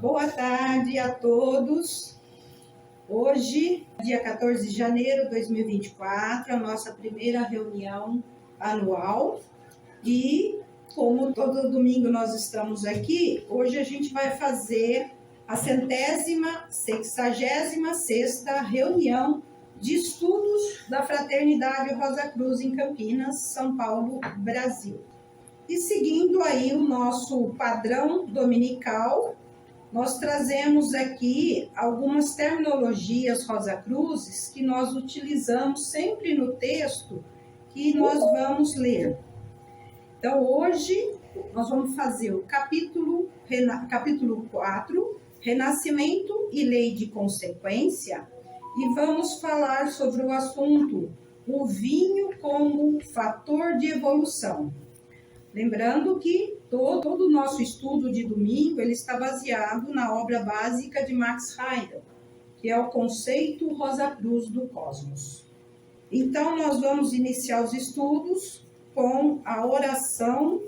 Boa tarde a todos. Hoje, dia 14 de janeiro de 2024, a nossa primeira reunião anual. E, como todo domingo nós estamos aqui, hoje a gente vai fazer a 166ª reunião de estudos da Fraternidade Rosa Cruz em Campinas, São Paulo, Brasil. E seguindo aí o nosso padrão dominical, nós trazemos aqui algumas terminologias Rosa Cruzes que nós utilizamos sempre no texto que nós vamos ler. Então, hoje, nós vamos fazer o capítulo 4, Renascimento e Lei de Consequência, e vamos falar sobre o assunto, o vinho como fator de evolução. Lembrando que todo o nosso estudo de domingo ele está baseado na obra básica de Max Heidel, que é o conceito Rosa Cruz do Cosmos. Então, nós vamos iniciar os estudos com a oração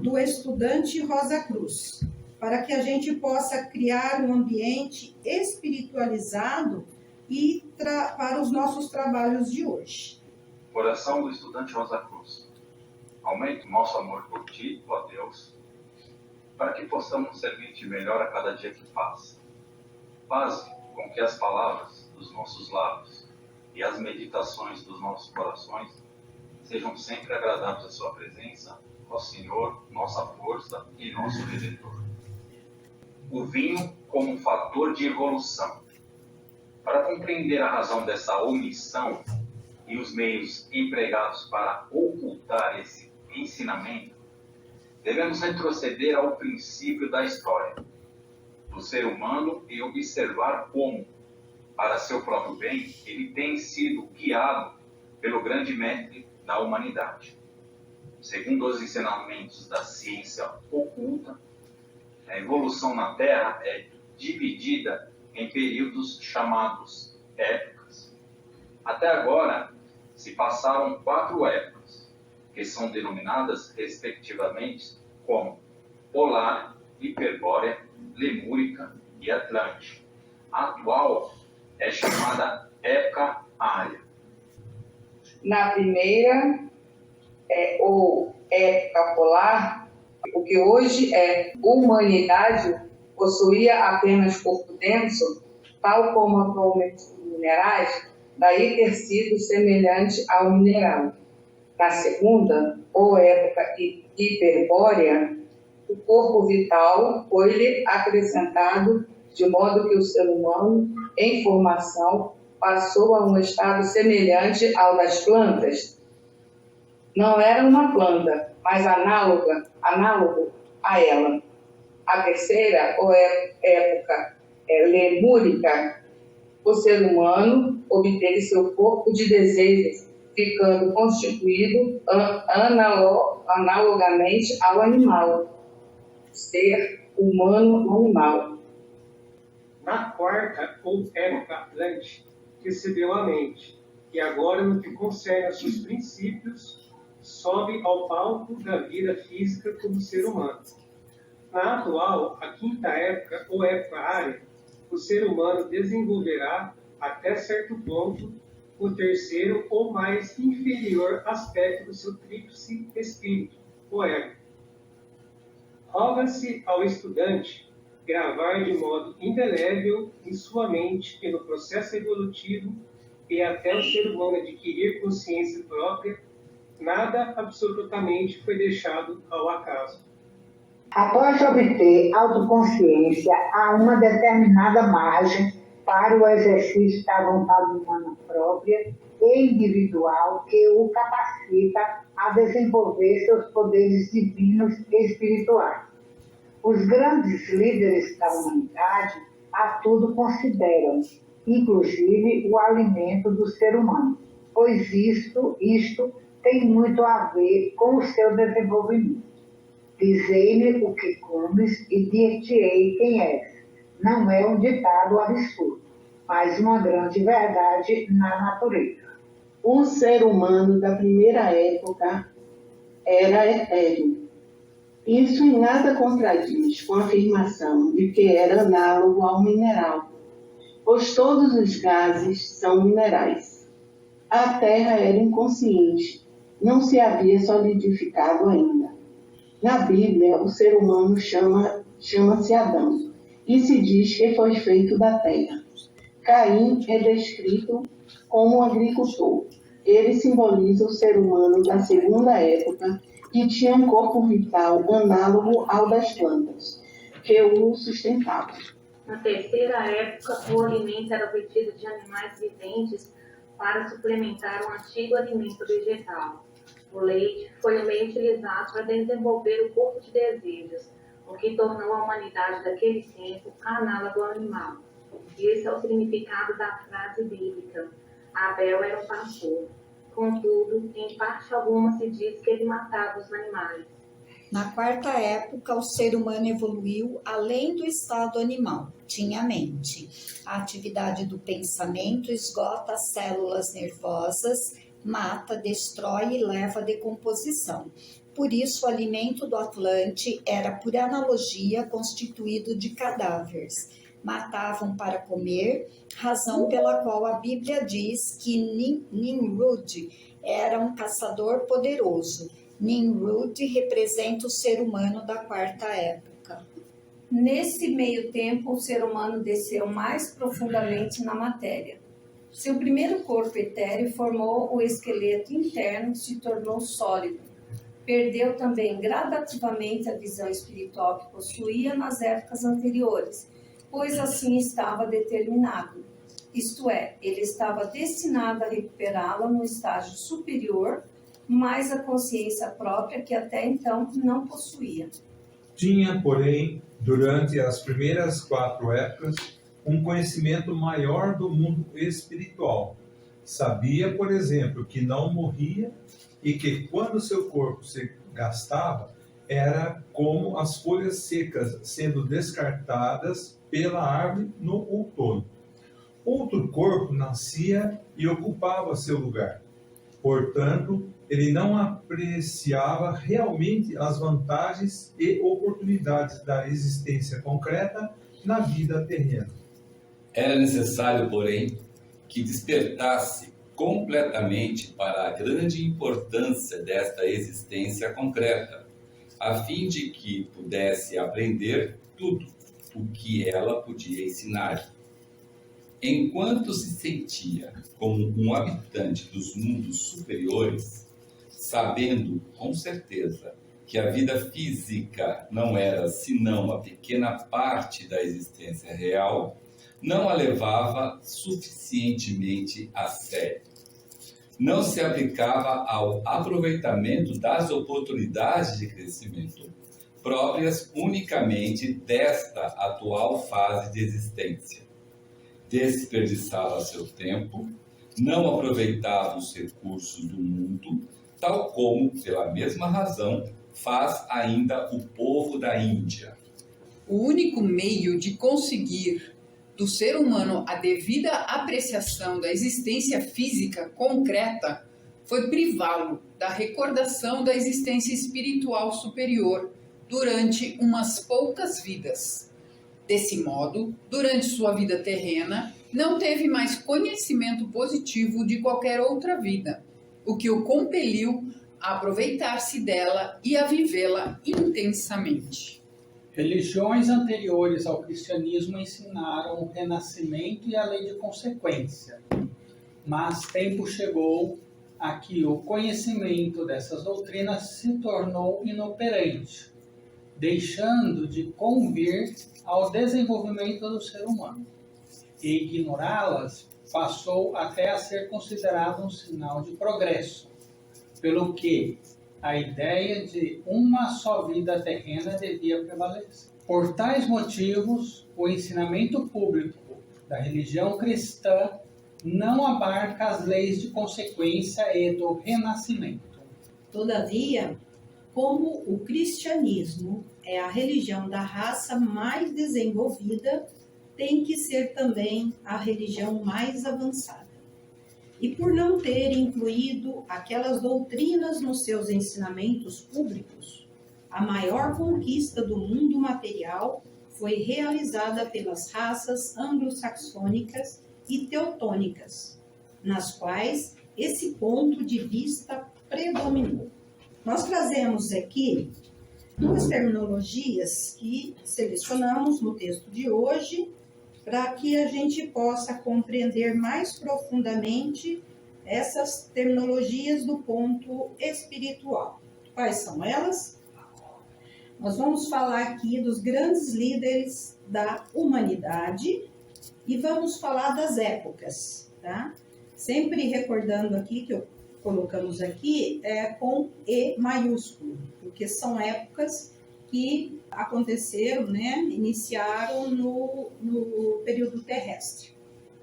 do estudante Rosa Cruz, para que a gente possa criar um ambiente espiritualizado e para os nossos trabalhos de hoje. Oração do estudante Rosa Cruz. Aumente o nosso amor por ti, ó Deus, para que possamos servir-te melhor a cada dia que passa. Faze com que as palavras dos nossos lábios e as meditações dos nossos corações sejam sempre agradáveis à sua presença, ó Senhor, nossa força e nosso Redentor. O vinho como um fator de evolução. Para compreender a razão dessa omissão e os meios empregados para ocultar esse ensinamento, devemos retroceder ao princípio da história do ser humano e observar como, para seu próprio bem, ele tem sido guiado pelo grande mestre da humanidade. Segundo os ensinamentos da ciência oculta, a evolução na Terra é dividida em períodos chamados épocas. Até agora, se passaram 4 épocas, que são denominadas, respectivamente, como Polar, Hiperbórea, Lemúrica e Atlântica. A atual é chamada Época Ária. Na primeira, ou Época Polar, o que hoje é humanidade, possuía apenas corpo denso, tal como atualmente os minerais, daí ter sido semelhante ao mineral. Na segunda, ou época hiperbórea, o corpo vital foi-lhe acrescentado de modo que o ser humano, em formação, passou a um estado semelhante ao das plantas. Não era uma planta, mas análogo a ela. A terceira, ou época lemúrica, o ser humano obteve seu corpo de desejos, ficando constituído analogamente ao animal, ser humano-animal. Na quarta, ou época atlântica, recebeu a mente, e agora, no que concerne a seus princípios, sobe ao palco da vida física como ser humano. Na atual, a quinta época, ou época área, o ser humano desenvolverá, até certo ponto, o terceiro ou mais inferior aspecto do seu tríplice espírito, o ego. Roga-se ao estudante gravar de modo indelével em sua mente que no processo evolutivo e até o ser humano adquirir consciência própria, nada absolutamente foi deixado ao acaso. Após obter autoconsciência, há uma determinada margem para o exercício da vontade humana própria e individual que o capacita a desenvolver seus poderes divinos e espirituais. Os grandes líderes da humanidade a tudo consideram, inclusive o alimento do ser humano, pois isto tem muito a ver com o seu desenvolvimento. Dizei-me o que comes e dir-te-ei quem és. Não é um ditado absurdo, mas uma grande verdade na natureza. O ser humano da primeira época era etéreo, Isso em nada contradiz com a afirmação de que era análogo ao mineral, pois todos os gases são minerais. A Terra era inconsciente, não se havia solidificado ainda. Na Bíblia, o ser humano chama-se Adão, e se diz que foi feito da terra. Caim é descrito como um agricultor. Ele simboliza o ser humano da segunda época, que tinha um corpo vital análogo ao das plantas, que o sustentavam. Na terceira época, o alimento era obtido de animais viventes para suplementar um antigo alimento vegetal. O leite foi o meio utilizado para desenvolver o corpo de desejos, o que tornou a humanidade daquele tempo análogo ao animal. Esse é o significado da frase bíblica: Abel era um pastor. Contudo, em parte alguma se diz que ele matava os animais. Na quarta época, o ser humano evoluiu além do estado animal. Tinha mente. A atividade do pensamento esgota as células nervosas, mata, destrói e leva à decomposição. Por isso, o alimento do Atlante era, por analogia, constituído de cadáveres. Matavam para comer, razão pela qual a Bíblia diz que Nimrud era um caçador poderoso. Nimrud representa o ser humano da quarta época. Nesse meio tempo, o ser humano desceu mais profundamente na matéria. Seu primeiro corpo etéreo formou o esqueleto interno que se tornou sólido. Perdeu também gradativamente a visão espiritual que possuía nas épocas anteriores, pois assim estava determinado. Isto é, ele estava destinado a recuperá-la no estágio superior, mas a consciência própria que até então não possuía. Tinha, porém, durante as primeiras 4 épocas, um conhecimento maior do mundo espiritual. Sabia, por exemplo, que não morria e que quando seu corpo se gastava, era como as folhas secas sendo descartadas pela árvore no outono. Outro corpo nascia e ocupava seu lugar. Portanto, ele não apreciava realmente as vantagens e oportunidades da existência concreta na vida terrena. Era necessário, porém, que despertasse completamente para a grande importância desta existência concreta, a fim de que pudesse aprender tudo o que ela podia ensinar. Enquanto se sentia como um habitante dos mundos superiores, sabendo com certeza que a vida física não era senão uma pequena parte da existência real, não a levava suficientemente a sério. Não se aplicava ao aproveitamento das oportunidades de crescimento, próprias unicamente desta atual fase de existência. Desperdiçava seu tempo, não aproveitava os recursos do mundo, tal como, pela mesma razão, faz ainda o povo da Índia. O único meio de conseguir do ser humano a devida apreciação da existência física concreta foi privá-lo da recordação da existência espiritual superior durante umas poucas vidas. Desse modo, durante sua vida terrena, não teve mais conhecimento positivo de qualquer outra vida, o que o compeliu a aproveitar-se dela e a vivê-la intensamente. Religiões anteriores ao cristianismo ensinaram o renascimento e a lei de consequência, mas tempo chegou a que o conhecimento dessas doutrinas se tornou inoperante, deixando de convir ao desenvolvimento do ser humano. E ignorá-las passou até a ser considerado um sinal de progresso, pelo que a ideia de uma só vida terrena devia prevalecer. Por tais motivos, o ensinamento público da religião cristã não abarca as leis de consequência e do renascimento. Todavia, como o cristianismo é a religião da raça mais desenvolvida, tem que ser também a religião mais avançada. E por não ter incluído aquelas doutrinas nos seus ensinamentos públicos, a maior conquista do mundo material foi realizada pelas raças anglo-saxônicas e teutônicas, nas quais esse ponto de vista predominou. Nós trazemos aqui duas terminologias que selecionamos no texto de hoje para que a gente possa compreender mais profundamente essas terminologias do ponto espiritual. Quais são elas? Nós vamos falar aqui dos grandes líderes da humanidade e vamos falar das épocas, tá? Sempre recordando aqui que colocamos aqui com E maiúsculo, porque são épocas que aconteceram, né, iniciaram no período terrestre.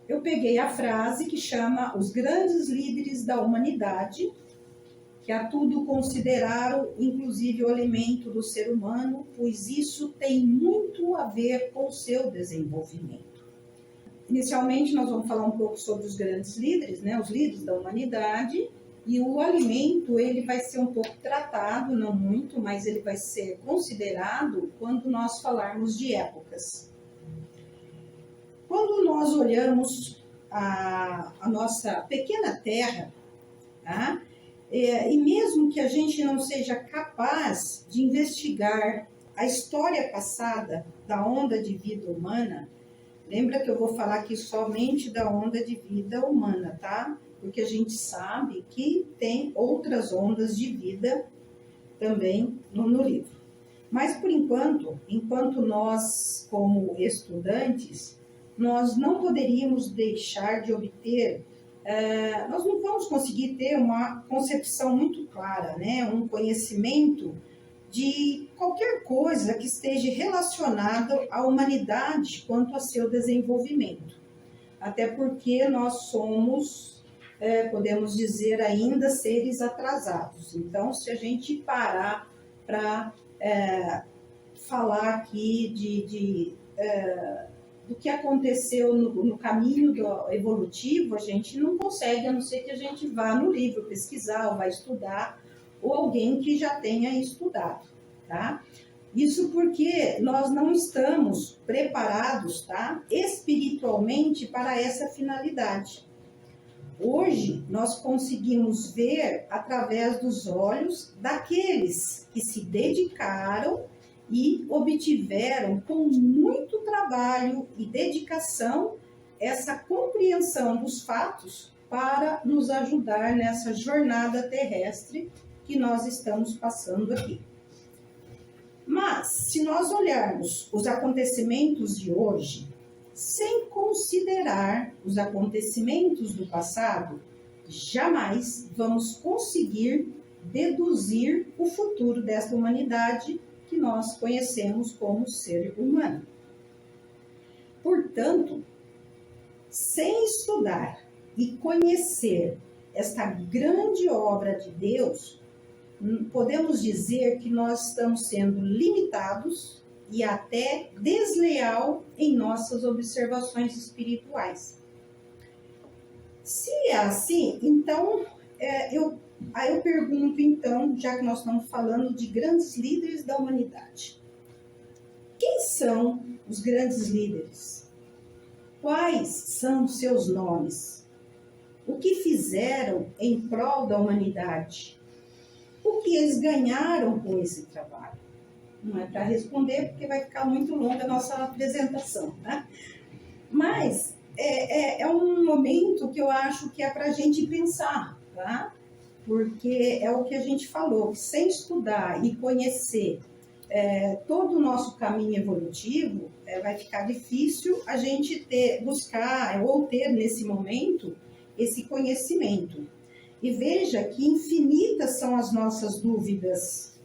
Eu peguei a frase que chama os grandes líderes da humanidade, que a tudo consideraram, inclusive o alimento do ser humano, pois isso tem muito a ver com o seu desenvolvimento. Inicialmente, nós vamos falar um pouco sobre os grandes líderes, né, os líderes da humanidade, e o alimento, ele vai ser um pouco tratado, não muito, mas ele vai ser considerado quando nós falarmos de épocas. Quando nós olhamos a nossa pequena Terra, tá? E mesmo que a gente não seja capaz de investigar a história passada da onda de vida humana, lembra que eu vou falar aqui somente da onda de vida humana, tá? Porque a gente sabe que tem outras ondas de vida também no livro. Mas, por enquanto nós, como estudantes, nós não poderíamos deixar de obter, nós não vamos conseguir ter uma concepção muito clara, né? Um conhecimento de qualquer coisa que esteja relacionada à humanidade quanto a seu desenvolvimento. Até porque nós somos, podemos dizer ainda, seres atrasados. Então, se a gente parar para falar aqui do que aconteceu no caminho evolutivo, a gente não consegue, a não ser que a gente vá no livro pesquisar, ou vai estudar, ou alguém que já tenha estudado, tá? Isso porque nós não estamos preparados, tá, espiritualmente para essa finalidade. Hoje, nós conseguimos ver através dos olhos daqueles que se dedicaram e obtiveram com muito trabalho e dedicação essa compreensão dos fatos para nos ajudar nessa jornada terrestre que nós estamos passando aqui. Mas, se nós olharmos os acontecimentos de hoje, sem considerar os acontecimentos do passado, jamais vamos conseguir deduzir o futuro desta humanidade que nós conhecemos como ser humano. Portanto, sem estudar e conhecer esta grande obra de Deus, podemos dizer que nós estamos sendo limitados e até desleal em nossas observações espirituais. Se é assim, então, eu pergunto, então, já que nós estamos falando de grandes líderes da humanidade, quem são os grandes líderes? Quais são os seus nomes? O que fizeram em prol da humanidade? O que eles ganharam com esse trabalho? Não é para responder, porque vai ficar muito longa a nossa apresentação, né? Mas é um momento que eu acho que é para a gente pensar, tá? Porque é o que a gente falou, que sem estudar e conhecer todo o nosso caminho evolutivo, vai ficar difícil a gente buscar ou ter nesse momento esse conhecimento. E veja que infinitas são as nossas dúvidas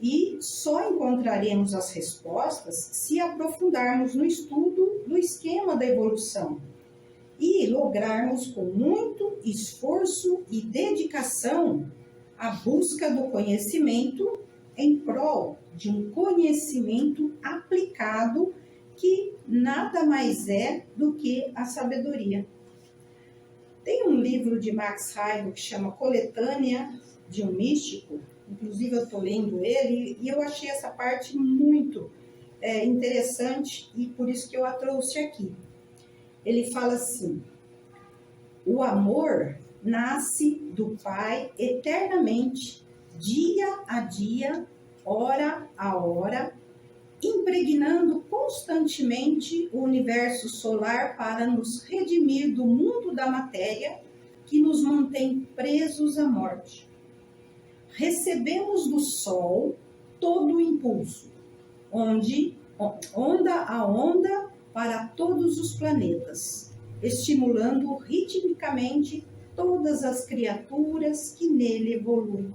e só encontraremos as respostas se aprofundarmos no estudo do esquema da evolução e lograrmos com muito esforço e dedicação a busca do conhecimento em prol de um conhecimento aplicado que nada mais é do que a sabedoria. Tem um livro de Max Heiber que chama Coletânea de um Místico, inclusive eu estou lendo ele, e eu achei essa parte muito interessante, e por isso que eu a trouxe aqui. Ele fala assim: o amor nasce do Pai eternamente, dia a dia, hora a hora, impregnando constantemente o universo solar para nos redimir do mundo da matéria que nos mantém presos à morte. Recebemos do Sol todo o impulso, onda a onda para todos os planetas, estimulando ritmicamente todas as criaturas que nele evoluem.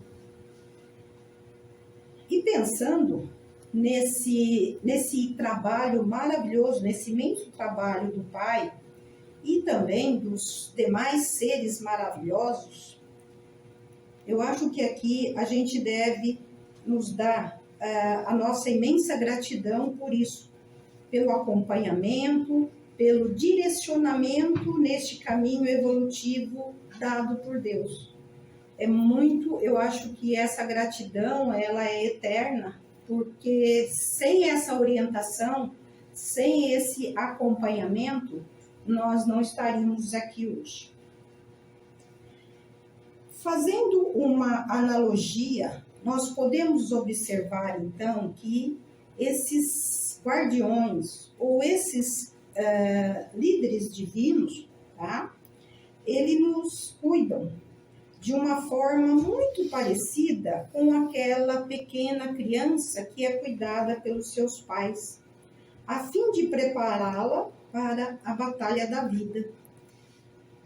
E pensando nesse trabalho maravilhoso, nesse imenso trabalho do Pai e também dos demais seres maravilhosos, eu acho que aqui a gente deve nos dar a nossa imensa gratidão por isso, pelo acompanhamento, pelo direcionamento neste caminho evolutivo dado por Deus. Eu acho que essa gratidão, ela é eterna, porque sem essa orientação, sem esse acompanhamento, nós não estaríamos aqui hoje. Fazendo uma analogia, nós podemos observar, então, que esses guardiões, ou esses líderes divinos, tá? Eles nos cuidam de uma forma muito parecida com aquela pequena criança que é cuidada pelos seus pais, a fim de prepará-la para a batalha da vida.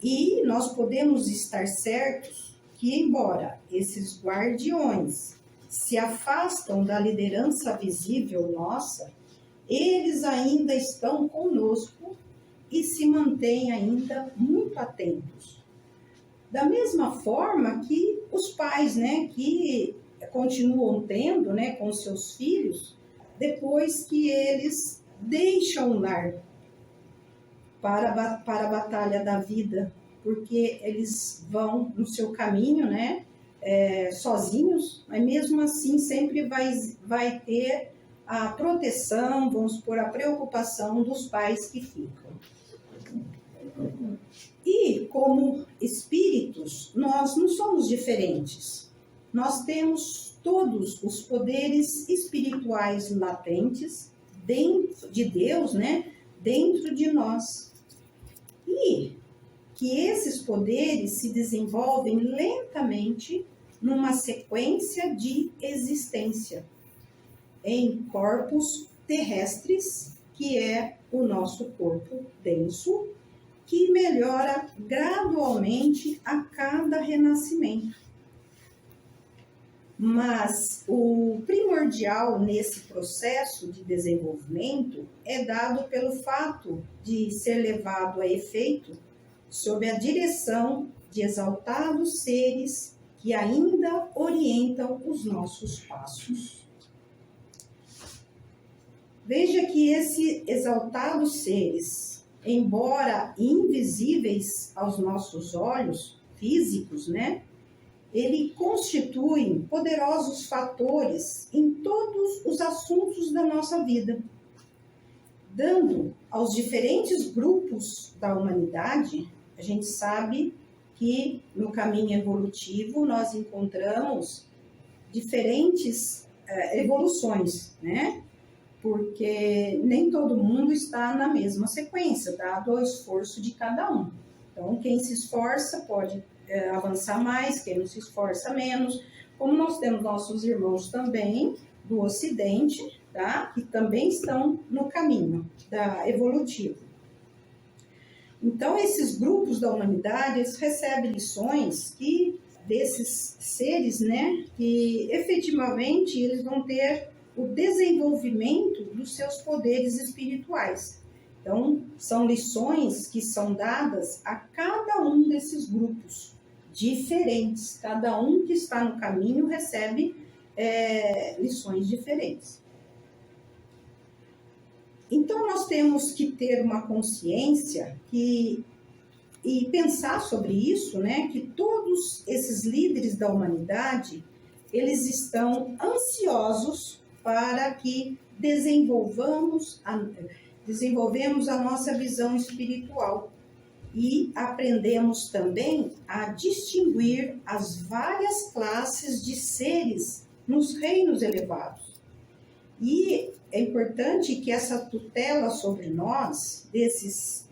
E nós podemos estar certos que, embora esses guardiões se afastam da liderança visível nossa, eles ainda estão conosco e se mantêm ainda muito atentos. Da mesma forma que os pais, né, que continuam tendo, né, com seus filhos, depois que eles deixam o lar para a batalha da vida, porque eles vão no seu caminho, né, sozinhos, mas mesmo assim sempre vai ter a proteção, vamos supor, a preocupação dos pais que ficam. E como espíritos, nós não somos diferentes. Nós temos todos os poderes espirituais latentes dentro de Deus, né, dentro de nós. E que esses poderes se desenvolvem lentamente numa sequência de existência em corpos terrestres, que é o nosso corpo denso, que melhora gradualmente a cada renascimento. Mas o primordial nesse processo de desenvolvimento é dado pelo fato de ser levado a efeito sob a direção de exaltados seres que ainda orientam os nossos passos. Veja que esses exaltados seres, embora invisíveis aos nossos olhos físicos, né, ele constituem poderosos fatores em todos os assuntos da nossa vida, dando aos diferentes grupos da humanidade. A gente sabe que no caminho evolutivo nós encontramos diferentes evoluções, né? Porque nem todo mundo está na mesma sequência, dado o esforço de cada um. Então, quem se esforça pode avançar mais, quem não se esforça menos. Como nós temos nossos irmãos também do Ocidente, tá? Que também estão no caminho evolutivo. Então, esses grupos da humanidade, eles recebem lições desses seres, né? Que efetivamente eles vão ter o desenvolvimento dos seus poderes espirituais. Então, são lições que são dadas a cada um desses grupos diferentes. Cada um que está no caminho recebe lições diferentes. Então, nós temos que ter uma consciência e pensar sobre isso, né? Que todos esses líderes da humanidade, eles estão ansiosos para que desenvolvemos a nossa visão espiritual e aprendemos também a distinguir as várias classes de seres nos reinos elevados. E é importante que essa tutela sobre nós, desses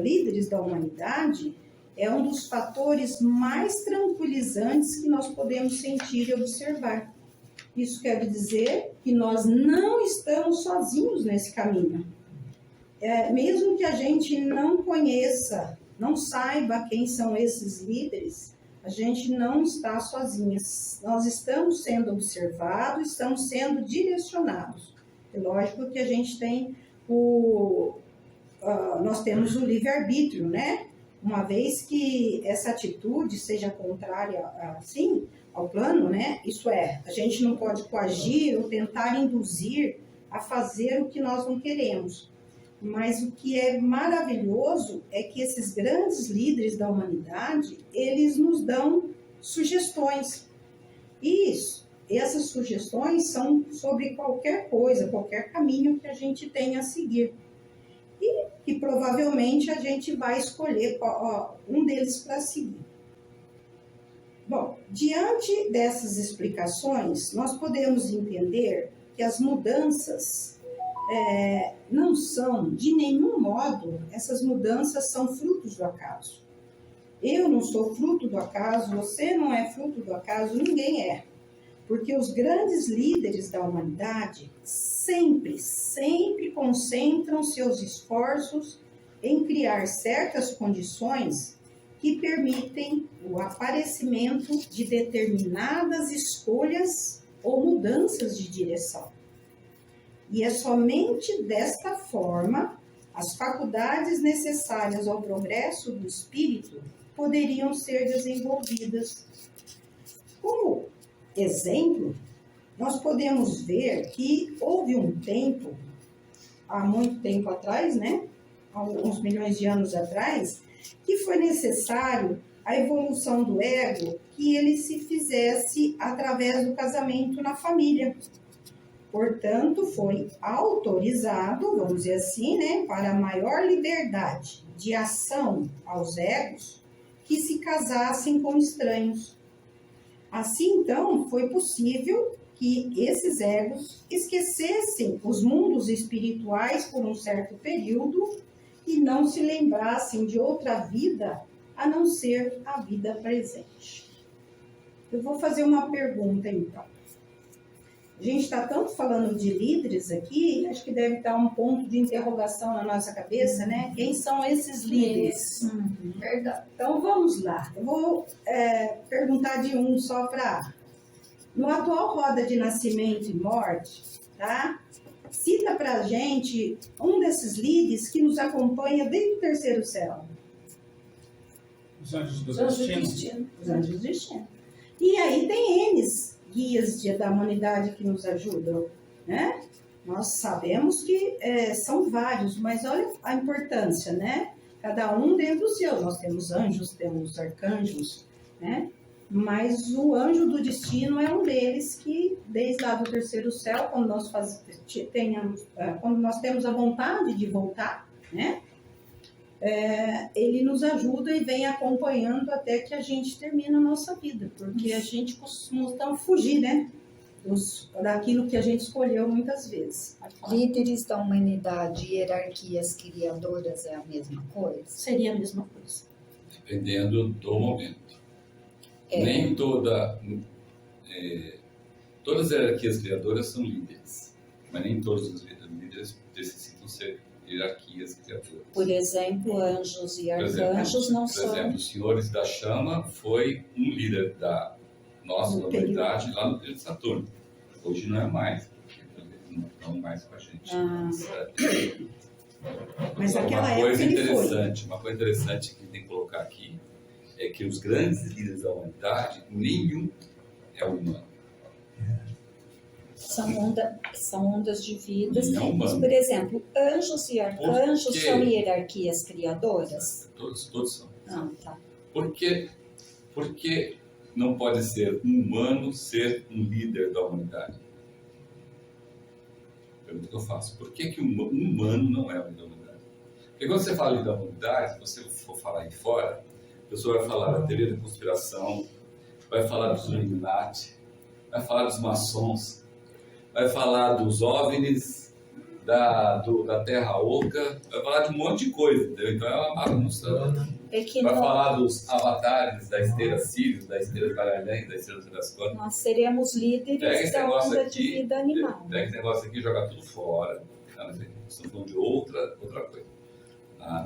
líderes da humanidade, é um dos fatores mais tranquilizantes que nós podemos sentir e observar. Isso quer dizer que nós não estamos sozinhos nesse caminho. Mesmo que a gente não conheça, não saiba quem são esses líderes, a gente não está sozinhos. Nós estamos sendo observados, estamos sendo direcionados. É lógico que a gente tem nós temos o livre-arbítrio, né? Uma vez que essa atitude seja contrária, assim, ao plano, né? Isso é, a gente não pode coagir ou tentar induzir a fazer o que nós não queremos. Mas o que é maravilhoso é que esses grandes líderes da humanidade, eles nos dão sugestões. E essas sugestões são sobre qualquer coisa, qualquer caminho que a gente tenha a seguir. E que provavelmente a gente vai escolher um deles para seguir. Bom, diante dessas explicações, nós podemos entender que as mudanças não são, de nenhum modo, essas mudanças são frutos do acaso. Eu não sou fruto do acaso, você não é fruto do acaso, ninguém é. Porque os grandes líderes da humanidade sempre concentram seus esforços em criar certas condições que permitem o aparecimento de determinadas escolhas ou mudanças de direção. E é somente desta forma as faculdades necessárias ao progresso do espírito poderiam ser desenvolvidas. Como exemplo, nós podemos ver que houve um tempo, há muito tempo atrás, né? Há uns milhões de anos atrás, que foi necessário a evolução do ego que ele se fizesse através do casamento na família. Portanto, foi autorizado, vamos dizer assim, né, para maior liberdade de ação aos egos que se casassem com estranhos. Assim, então, foi possível que esses egos esquecessem os mundos espirituais por um certo período e não se lembrassem de outra vida a não ser a vida presente. Eu vou fazer uma pergunta, então. A gente está tanto falando de líderes aqui, acho que deve estar um ponto de interrogação na nossa cabeça, né? Quem são esses líderes? Verdade. Então, vamos lá. Eu vou perguntar de um só para... No atual roda de nascimento e morte, tá? Cita para a gente um desses líderes que nos acompanha desde o terceiro céu. Os anjos do destino. Os anjos do destino. E aí tem eles, guias da humanidade que nos ajudam, né? Nós sabemos que são vários, mas olha a importância, né? Cada um dentro do seu. Nós temos anjos, temos arcanjos, né? Mas o anjo do destino é um deles que, desde lá do terceiro céu, quando nós temos a vontade de voltar, né? Ele nos ajuda e vem acompanhando até que a gente termina a nossa vida, porque a gente costuma fugir, né? Daquilo que a gente escolheu muitas vezes. Líderes da humanidade e hierarquias criadoras é a mesma coisa? Seria a mesma coisa. Dependendo do momento. Nem todas as hierarquias criadoras são líderes, mas nem todos os líderes necessitam ser hierarquias criadoras. Por exemplo, anjos e arcanjos não são... Por exemplo, os senhores da chama foi um líder da nossa humanidade lá no período de Saturno. Hoje não é mais, porque não estão mais com a gente. Mas então, aquela época ele foi. Uma coisa interessante que tem que colocar aqui é que os grandes líderes da humanidade, nenhum é humano. São ondas de vidas. Não, mas, por exemplo, anjos e arcanjos são hierarquias criadoras? Todos são. Ah, tá. Porque não pode ser um humano ser um líder da humanidade? Pergunta que eu faço. Por que um humano não é um líder da humanidade? Porque quando você fala líder da humanidade, se você for falar aí fora, a pessoa vai falar da teoria da conspiração, vai falar dos Illuminati, vai falar dos maçons, vai falar dos OVNIs, da Terra Oca, vai falar de um monte de coisa, entendeu? Então é uma bagunça. Vai falar dos avatares da esteira Sirius, da esteira Magalhães, da esteira das Cotas. Nós seremos líderes da onda de vida animal. Pega esse negócio aqui e joga tudo fora. Estamos falando de outra coisa.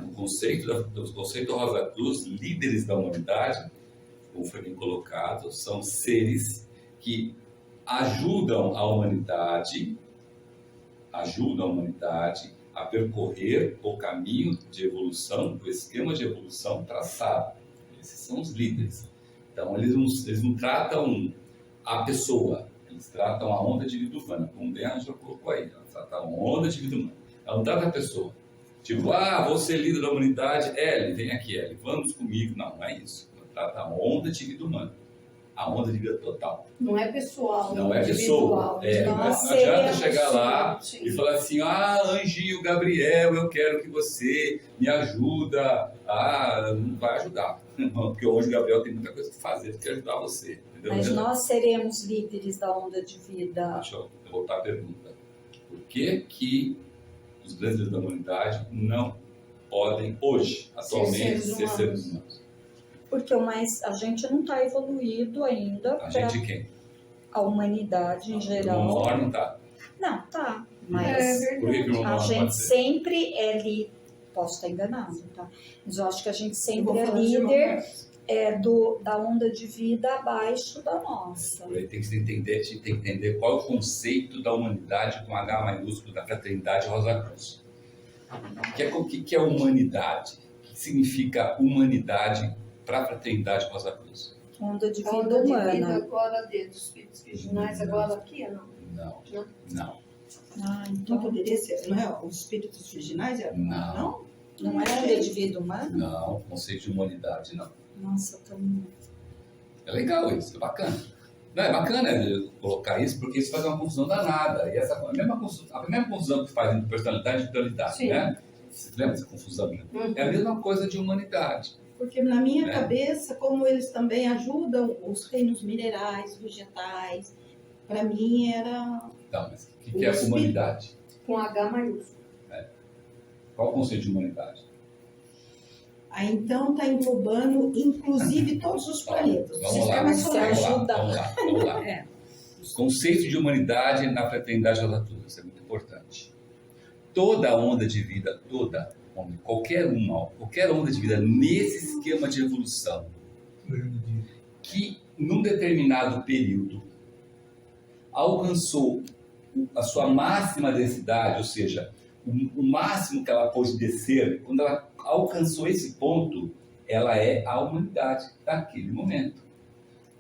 No conceito Rosa Cruz, líderes da humanidade, como foi bem colocado, são seres que ajudam a humanidade a percorrer o caminho de evolução, o esquema de evolução traçado. Esses são os líderes. Então, eles não tratam a pessoa, eles tratam a onda de vida humana, como bem a Ângela colocou aí, ela trata a onda de vida humana, ela não trata a pessoa. Tipo, vou ser líder da humanidade, Eli, vem aqui, Eli, vamos comigo. Não é isso. Ela trata a onda de vida humana, a onda de vida total. Não é pessoal. Não é pessoa. Não adianta chegar lá e falar assim, Anjinho Gabriel, eu quero que você me ajuda. Não vai ajudar. Porque o Anjo Gabriel tem muita coisa para fazer do que ajudar você. Entendeu? Mas nós seremos líderes da onda de vida. Deixa eu voltar à pergunta. Por que os grandes líderes da humanidade não podem hoje, atualmente, ser seres humanos? Porque a gente não está evoluído ainda. A gente quem? A humanidade em geral. O menor não está. Não, tá. Mas a gente sempre é líder. Posso estar enganado, tá? Mas eu acho que a gente sempre é líder da onda de vida abaixo da nossa. Por aí tem que entender qual é o conceito da humanidade com H maiúsculo, da fraternidade Rosa Cruz. O que é humanidade? O que significa humanidade para a fraternidade Rosa Cruz? Onda de vida onda humana. De vida agora dos espíritos virginais, agora aqui, não? Não. Então poderia ser, não é? Os espíritos virginais? Não. Não é onda de vida humana? Não, conceito de humanidade, não. Nossa, também. É legal isso, é bacana. Não, é bacana colocar isso, porque isso faz uma confusão danada. E a mesma confusão que faz entre personalidade e individualidade, né? Você lembra dessa confusão? Né? É a mesma coisa de humanidade. Porque na minha cabeça, como eles também ajudam os reinos minerais, vegetais, para mim era... Então, mas o que é a humanidade? Com H maiúsculo. Qual o conceito de humanidade? Então está englobando, inclusive, todos os planetas. Vamos lá. O conceito de humanidade na fraternidade Rosa Cruz, isso é muito importante. Toda onda de vida, qualquer onda de vida nesse esquema de evolução, que num determinado período alcançou a sua máxima densidade, ou seja, o máximo que ela pôde descer, quando ela alcançou esse ponto, ela é a humanidade daquele momento.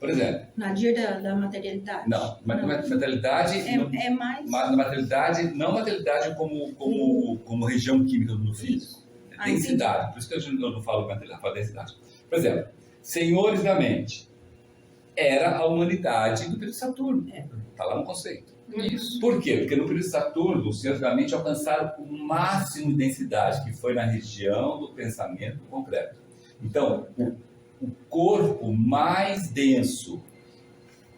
Por exemplo... Nadir da materialidade? Não, materialidade... É mais... Materialidade, não materialidade como região química do físico. É densidade, por isso que eu não falo materialidade, falo densidade. Por exemplo, senhores da mente. Era a humanidade do período de Saturno. Está lá no conceito. Isso. Por quê? Porque no período de Saturno, os senhores da mente alcançaram o máximo de densidade, que foi na região do pensamento concreto. Então, o corpo mais denso,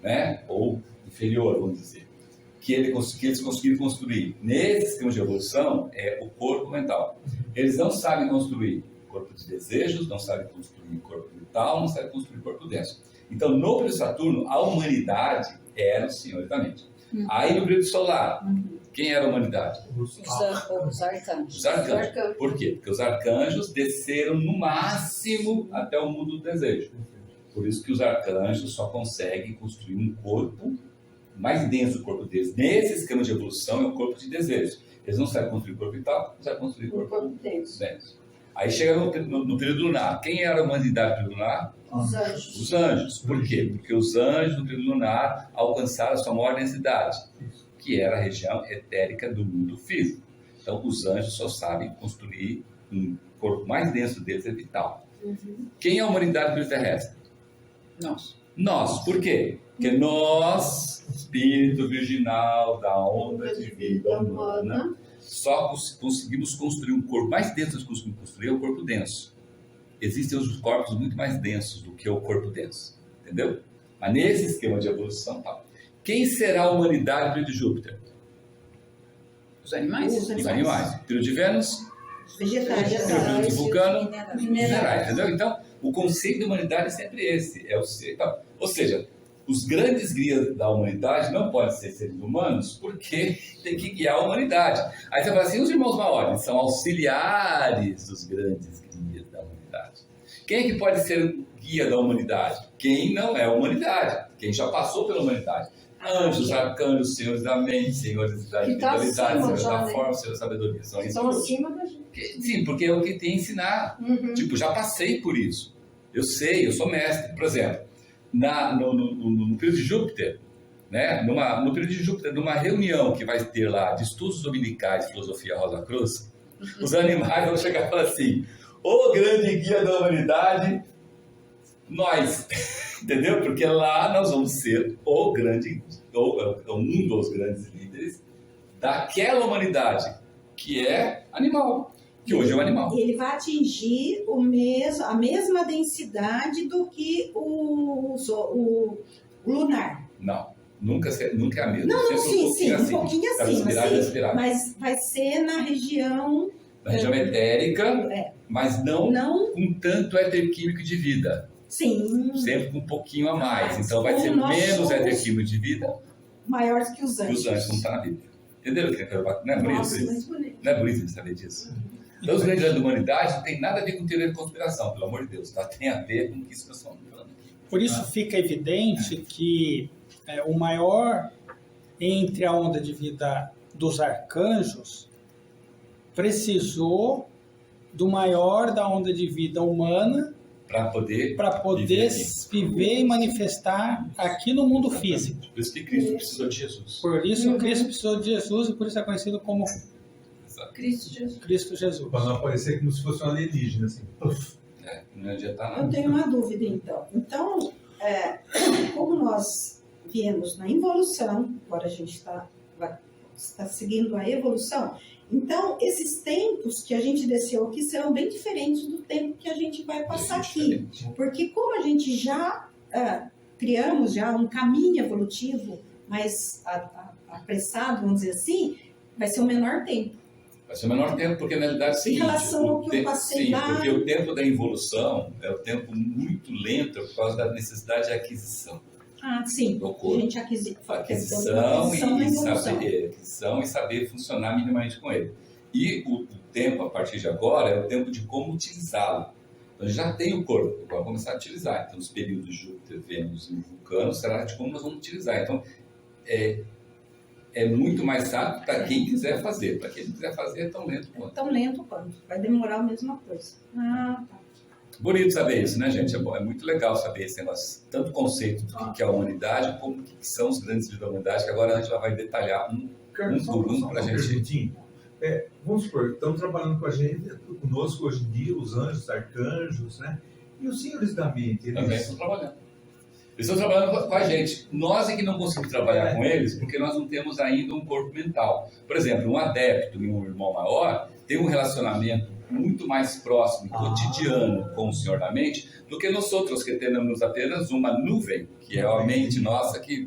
né, ou inferior, vamos dizer, que eles conseguiram construir nesse sistema de evolução é o corpo mental. Eles não sabem construir corpo de desejos, não sabem construir corpo vital, não sabem construir corpo denso. Então, no período de Saturno, a humanidade era os senhores da mente. Aí, no período solar, quem era a humanidade? Os arcanjos. Os arcanjos. Por quê? Porque os arcanjos desceram no máximo até o mundo do desejo. Por isso que os arcanjos só conseguem construir um corpo mais denso do corpo deles. Nesse esquema de evolução é o corpo de desejo. Eles não sabem construir corpo vital, não sabem construir corpo denso. Aí chega no período lunar. Quem era a humanidade do período lunar? Os anjos. Os anjos. Por quê? Porque os anjos do período lunar alcançaram a sua maior densidade, que era a região etérica do mundo físico. Então, os anjos só sabem construir um corpo mais denso deles, é vital. Quem é a humanidade do período terrestre? Nós. Nós. Por quê? Porque nós, espírito virginal da onda de vida humana, só conseguimos construir um corpo mais denso que conseguimos construir é o corpo denso. Existem os corpos muito mais densos do que o corpo denso, entendeu? Mas nesse esquema de evolução, tá. Quem será a humanidade no período de Júpiter? Os animais? Os animais. Período de Vênus? Vegetais. Período de Vulcano? Minerais. Entendeu? Então, o conceito de humanidade é sempre esse. É o ser, então, ou seja, os grandes guias da humanidade não podem ser seres humanos porque tem que guiar a humanidade. Aí você fala assim, os irmãos Maori são auxiliares dos grandes guias da humanidade. Quem é que pode ser guia da humanidade? Quem não é a humanidade, quem já passou pela humanidade. Anjos, arcanjos, senhores da mente, senhores da individualidade, senhores da forma, senhores da sabedoria. Estão acima da gente. Sim, porque é o que tem a ensinar. Tipo, já passei por isso. Eu sei, eu sou mestre. Por exemplo, no período de Júpiter, né? No período de Júpiter, numa reunião que vai ter lá de estudos dominicais de filosofia Rosa Cruz, os animais vão chegar e falar assim: ô grande guia da humanidade, nós, entendeu? Porque lá nós vamos ser um dos grandes líderes daquela humanidade que é animal, que hoje é um animal. Ele vai atingir a mesma densidade do que o lunar. Não, nunca é a mesma. Não, sim, um pouquinho acima, respirar. Mas vai ser na região... Na região etérica, mas não com tanto éter químico de vida. Sim. Sempre com um pouquinho a mais. Então vai ser menos éter químico de vida. Maiores que os anjos. Que os anjos, não está na Bíblia. Entendeu? Não é bonito isso? Não é bonito saber disso? Então, os grandes da humanidade não tem nada a ver com teoria de conspiração, pelo amor de Deus. Tá? Tem a ver com o que isso nós estamos falando aqui. Por isso fica evidente que o maior entre a onda de vida dos arcanjos precisou do maior da onda de vida humana para poder viver e manifestar aqui no mundo físico. Por isso que Cristo precisou de Jesus. Por isso Cristo precisou de Jesus e por isso é conhecido como Cristo Jesus. Para não aparecer como se fosse um alienígena, assim. Não adianta nada. Eu tenho uma dúvida, então. Então, como nós viemos na involução, agora a gente está seguindo a evolução, então, esses tempos que a gente desceu aqui serão bem diferentes do tempo que a gente vai passar aqui. Porque como a gente já criamos já um caminho evolutivo mais apressado, vamos dizer assim, vai ser o menor tempo. Vai ser o menor tempo, porque na realidade é o seguinte, em relação ao que eu passei lá... porque o tempo da evolução é o tempo muito lento por causa da necessidade de aquisição. Sim, do corpo. Aquisição e saber funcionar minimamente com ele. E o tempo, a partir de agora, é o tempo de como utilizá-lo. Então, já tem o corpo, vamos começar a utilizar. Então, os períodos de Júpiter, Vênus e Vulcano será de como nós vamos utilizar. Então, é muito mais rápido para quem quiser fazer. Para quem não quiser fazer, é tão lento quanto. É tão lento quanto. Vai demorar a mesma coisa. Tá. Bonito saber isso, né, gente? É muito legal saber esse negócio, tanto o conceito do que é a humanidade, como o que são os grandes líderes da humanidade, que agora a gente já vai detalhar um por um para a gente. Vamos supor, estão trabalhando com a gente, conosco hoje em dia, os anjos, os arcanjos, né? E os senhores da mente? Eles... Também estão trabalhando. Eles estão trabalhando com a gente. Nós é que não conseguimos trabalhar com eles porque nós não temos ainda um corpo mental. Por exemplo, um adepto e um irmão maior tem um relacionamento muito mais próximo, cotidiano com o Senhor da mente do que nós outros que temos apenas uma nuvem, que é a mente nossa que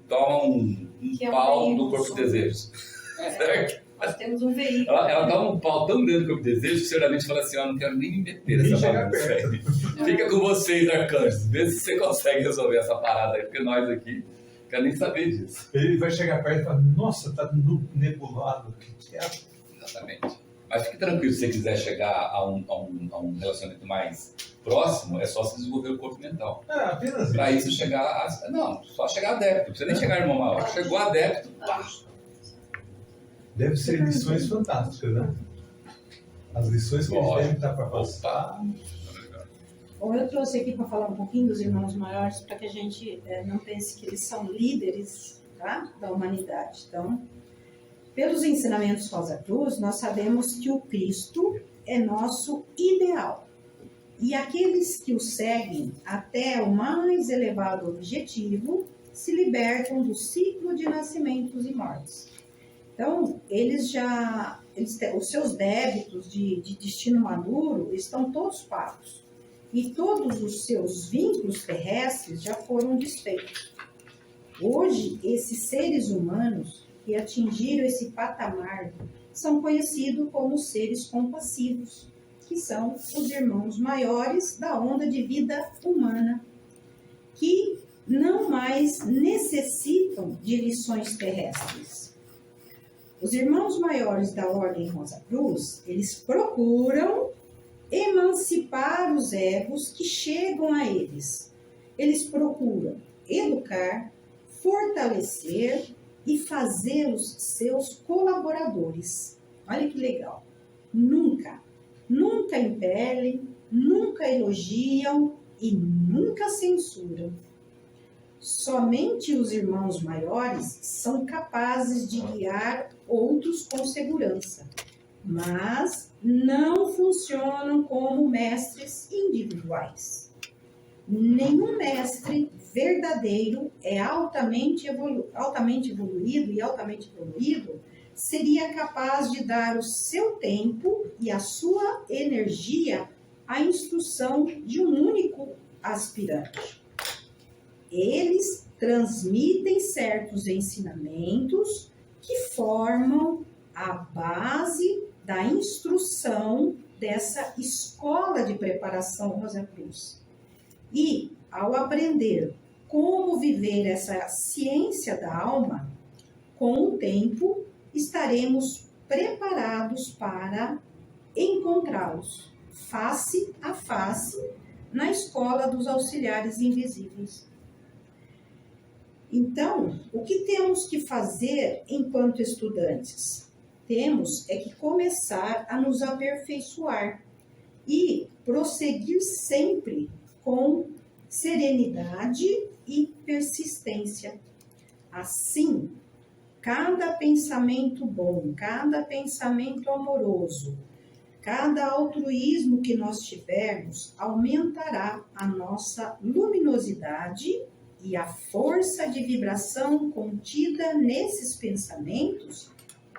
toma um pau no corpo de desejos. Certo? Nós temos um veículo. Ela dá um pau tão grande no corpo de desejos que o Senhor da mente fala assim: eu não quero nem me meter nessa bagunça aí. Fica com vocês, arcanjos, vê se você consegue resolver essa parada aí, porque nós aqui não quero nem saber disso. Ele vai chegar perto e falar: nossa, tá nebulado. Exatamente. Mas fique tranquilo, se você quiser chegar a um relacionamento mais próximo, é só se desenvolver o corpo mental. Apenas para isso chegar não, só chegar adepto, não precisa nem chegar irmão maior. Chegou adepto, pá. Deve ser lições fantásticas, né? As lições que eles devem estar para passar. Bom, eu trouxe aqui para falar um pouquinho dos irmãos maiores, para que a gente não pense que eles são líderes, tá, da humanidade. Então, pelos ensinamentos Rosa Cruz, nós sabemos que o Cristo é nosso ideal. e aqueles que o seguem até o mais elevado objetivo se libertam do ciclo de nascimentos e mortes. Então, os seus débitos de destino maduro estão todos pagos. E todos os seus vínculos terrestres já foram desfeitos. Hoje, esses seres humanos que atingiram esse patamar são conhecidos como seres compassivos, que são os irmãos maiores da onda de vida humana, que não mais necessitam de lições terrestres. Os irmãos maiores da Ordem Rosa Cruz, eles procuram emancipar os egos que chegam a eles. Eles procuram educar, fortalecer e fazê-los seus colaboradores. Olha que legal. Nunca impelem, nunca elogiam e nunca censuram. Somente os irmãos maiores são capazes de guiar outros com segurança, mas não funcionam como mestres individuais. Nenhum mestre verdadeiro é altamente evoluído e altamente evoluído seria capaz de dar o seu tempo e a sua energia à instrução de um único aspirante. Eles transmitem certos ensinamentos que formam a base da instrução dessa escola de preparação Rosa Cruz. E, ao aprender como viver essa ciência da alma, com o tempo estaremos preparados para encontrá-los face a face na escola dos auxiliares invisíveis. Então, o que temos que fazer enquanto estudantes? Temos que começar a nos aperfeiçoar e prosseguir sempre com serenidade e persistência. Assim, cada pensamento bom, cada pensamento amoroso, cada altruísmo que nós tivermos aumentará a nossa luminosidade e a força de vibração contida nesses pensamentos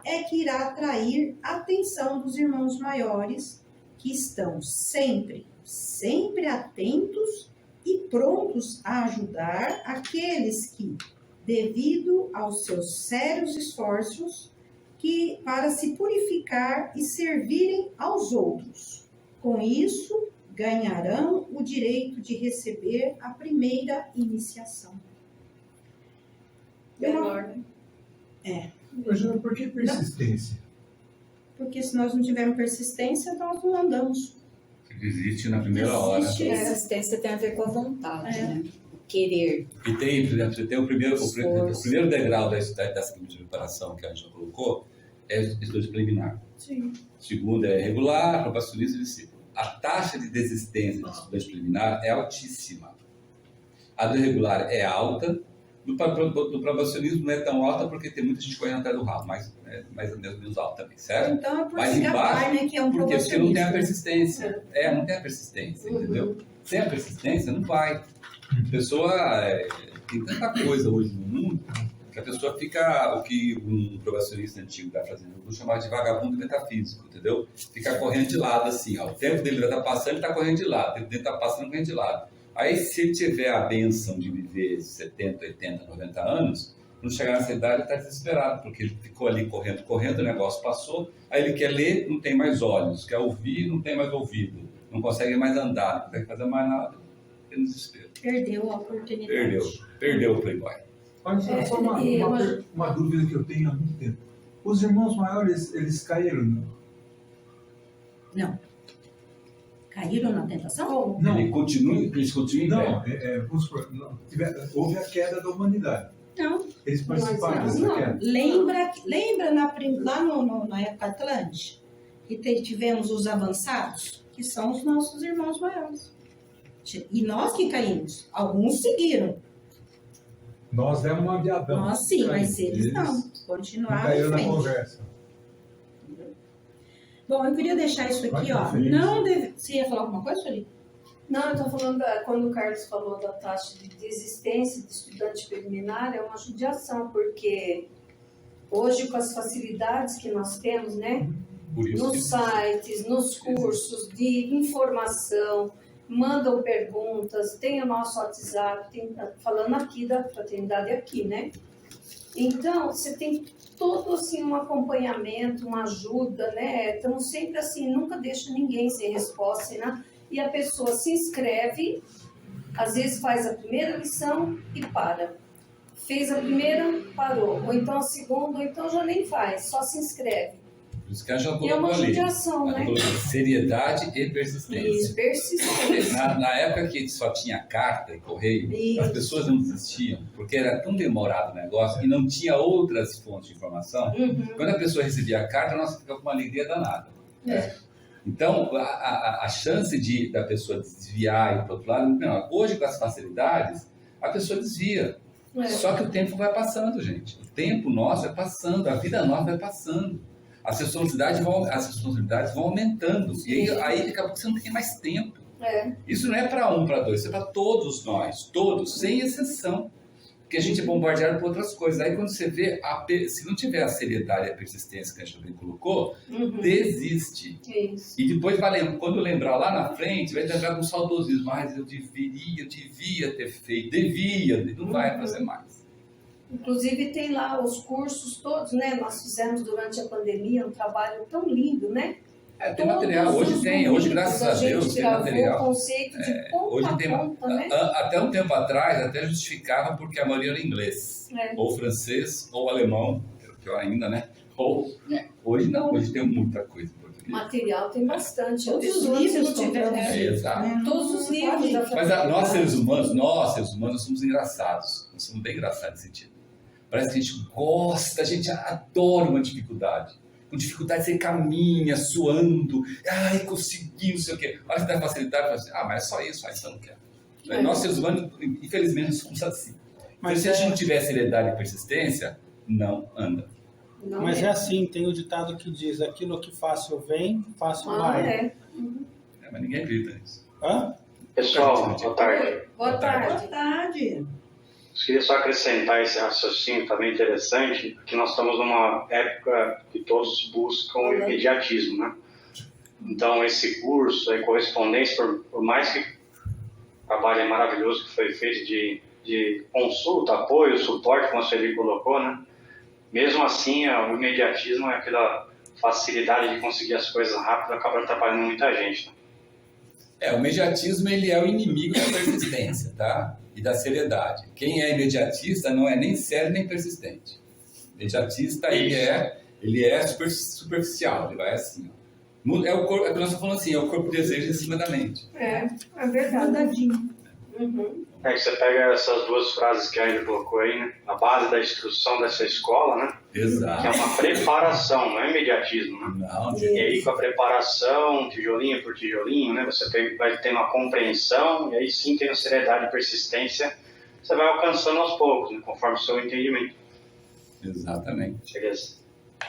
é que irá atrair a atenção dos irmãos maiores, que estão sempre atentos e prontos a ajudar aqueles que, devido aos seus sérios esforços, para se purificar e servirem aos outros. Com isso, ganharão o direito de receber a primeira iniciação. Por que persistência? Porque se nós não tivermos persistência, nós não andamos. Existe na primeira hora. Persistência tem a ver com a vontade, né? Querer. E tem, por exemplo, você tem o primeiro degrau dessa de preparação que a gente já colocou, é estudo preliminar. Sim. O segundo é regular, probacionista e discípulo. A taxa de desistência do estudante preliminar é altíssima. A do regular é alta, do probacionismo não é tão alta porque tem muita gente correndo atrás do rabo, mas é mais ou menos alta também, certo? Então é por mas escapar, né, que é um porque não tem a persistência. Não tem a persistência, entendeu? Sem a persistência, não vai. A pessoa... tem tanta coisa hoje no mundo que a pessoa fica... O que um probacionista antigo está fazendo, eu vou chamar de vagabundo metafísico, entendeu? Fica correndo de lado, assim, ó. O tempo dele vai estar passando, ele está correndo de lado. O tempo dele está passando, correndo de lado. Aí, se ele tiver a bênção de viver 70, 80, 90 anos, quando chegar nessa idade, ele está desesperado, porque ele ficou ali correndo, o negócio passou, aí ele quer ler, não tem mais olhos, quer ouvir, não tem mais ouvido, não consegue mais andar, não consegue fazer mais nada, tem desespero. Perdeu a oportunidade. Perdeu o Playboy. Olha só uma dúvida que eu tenho há muito tempo. Os irmãos maiores, eles caíram? Não. Caíram na tentação? Não. Eles continuam em pé. Houve a queda da humanidade. Não. Eles participaram dessa queda. Lembra lá na época Atlântica, que tivemos os avançados, que são os nossos irmãos maiores. E nós que caímos. Alguns seguiram. Nós demos uma aviadão. Nós sim, mas eles não. Continuaram caíram na conversa. Bom, eu queria deixar isso aqui, ó. Você ia falar alguma coisa, Felipe? Não, eu estou falando, quando o Carlos falou da taxa de desistência de estudante preliminar, é uma judiação, porque hoje, com as facilidades que nós temos, né? Nos sites, nos cursos de informação, mandam perguntas, tem o nosso WhatsApp, falando aqui da fraternidade aqui, né? Então, você tem todo assim, um acompanhamento, uma ajuda, né? Então, sempre assim, nunca deixa ninguém sem resposta, né? E a pessoa se inscreve, às vezes faz a primeira lição e para. Fez a primeira, parou. Ou então a segunda, ou então já nem faz, só se inscreve. Por isso que ela já colocou E é uma ali. judiação, né? Seriedade e persistência. Isso, persistência. Na época que só tinha carta e correio, Isso. as pessoas não desistiam, porque era tão demorado o negócio e não tinha outras fontes de informação. Quando a pessoa recebia a carta, nossa, ficava com uma alegria danada. Então, a chance da pessoa desviar e ir para o outro lado é muito menor. Hoje, com as facilidades, a pessoa desvia. Só que o tempo vai passando, gente. O tempo nosso vai passando, a vida nossa vai passando. As responsabilidades vão aumentando. E aí acaba que você não tem mais tempo. Isso não é para um, para dois, é para todos nós, todos, sem exceção. Porque a gente é bombardeado por outras coisas. Aí quando você vê, se não tiver a seriedade e a persistência que a gente colocou, desiste. Isso. E depois, quando lembrar lá na frente, vai lembrar com saudosismo. Mas eu devia ter feito, não vai fazer mais. Inclusive tem lá os cursos todos, né? Nós fizemos durante a pandemia um trabalho tão lindo, né? Tem material, hoje graças a Deus tem material. O conceito de ponta Hoje a tem, ponta, né? até um tempo atrás, até justificava porque a maioria era inglês, ou francês, ou alemão, que eu ainda, né? Hoje não, hoje tem muita coisa em português. Material tem bastante. Todos os livros estão exato. Todos os livros da Mas nós seres humanos, nós somos engraçados. Nós somos bem engraçados nesse sentido. Parece que a gente gosta, a gente adora uma dificuldade. Com dificuldade você caminha, suando, consegui, não sei o quê. A hora que dá facilidade, você fala assim, mas é só isso, aí você não quer. Nós seres humanos, infelizmente, somos assim. Mas se a gente não tiver seriedade e persistência, não anda. Mas é assim, tem o ditado que diz, aquilo que fácil vem, fácil vai. Mas ninguém acredita nisso. Pessoal, boa tarde. Boa tarde. Boa tarde. Queria só acrescentar esse raciocínio também interessante, que nós estamos numa época que todos buscam o imediatismo, né? Então, esse curso, a correspondência, por mais que o trabalho maravilhoso que foi feito de consulta, apoio, suporte, como a Sueli colocou, né? Mesmo assim, o imediatismo é aquela facilidade de conseguir as coisas rápido, acaba atrapalhando muita gente. Né? O imediatismo ele é o inimigo da persistência, tá? E da seriedade. Quem é imediatista não é nem sério nem persistente. Imediatista, ele é superficial, ele vai assim. Ó. É o corpo, é o que nós estamos falando assim, é o corpo deseja em cima da mente. É verdade. Que você pega essas duas frases que a Índia colocou aí, né? A base da instrução dessa escola, né? Exato. Que é uma preparação, não é imediatismo, né? Não, e aí com a preparação, tijolinho por tijolinho, né? Você vai ter uma compreensão, e aí sim, tendo seriedade e persistência, você vai alcançando aos poucos, né? Conforme o seu entendimento. Exatamente.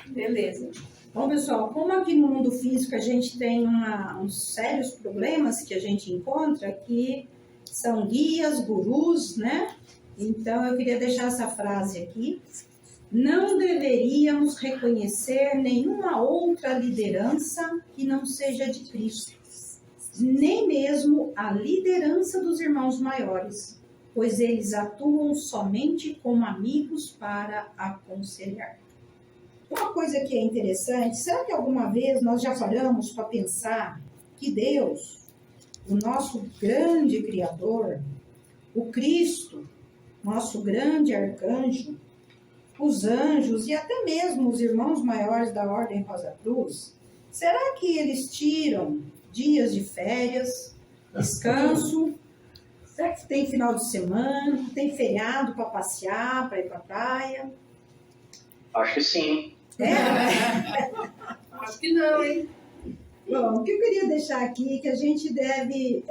Beleza. Bom, pessoal, como aqui no mundo físico a gente tem uns sérios problemas que a gente encontra, que são guias, gurus, né? Então, eu queria deixar essa frase aqui. Não deveríamos reconhecer nenhuma outra liderança que não seja de Cristo, nem mesmo a liderança dos irmãos maiores, pois eles atuam somente como amigos para aconselhar. Uma coisa que é interessante, será que alguma vez nós já paramos para pensar que Deus, o nosso grande Criador, o Cristo, nosso grande arcanjo, os anjos e até mesmo os irmãos maiores da Ordem Rosa Cruz, será que eles tiram dias de férias, descanso? Será que tem final de semana, tem feriado para passear, para ir para a praia? Acho que sim. Acho que não, hein? Bom, o que eu queria deixar aqui é que a gente deve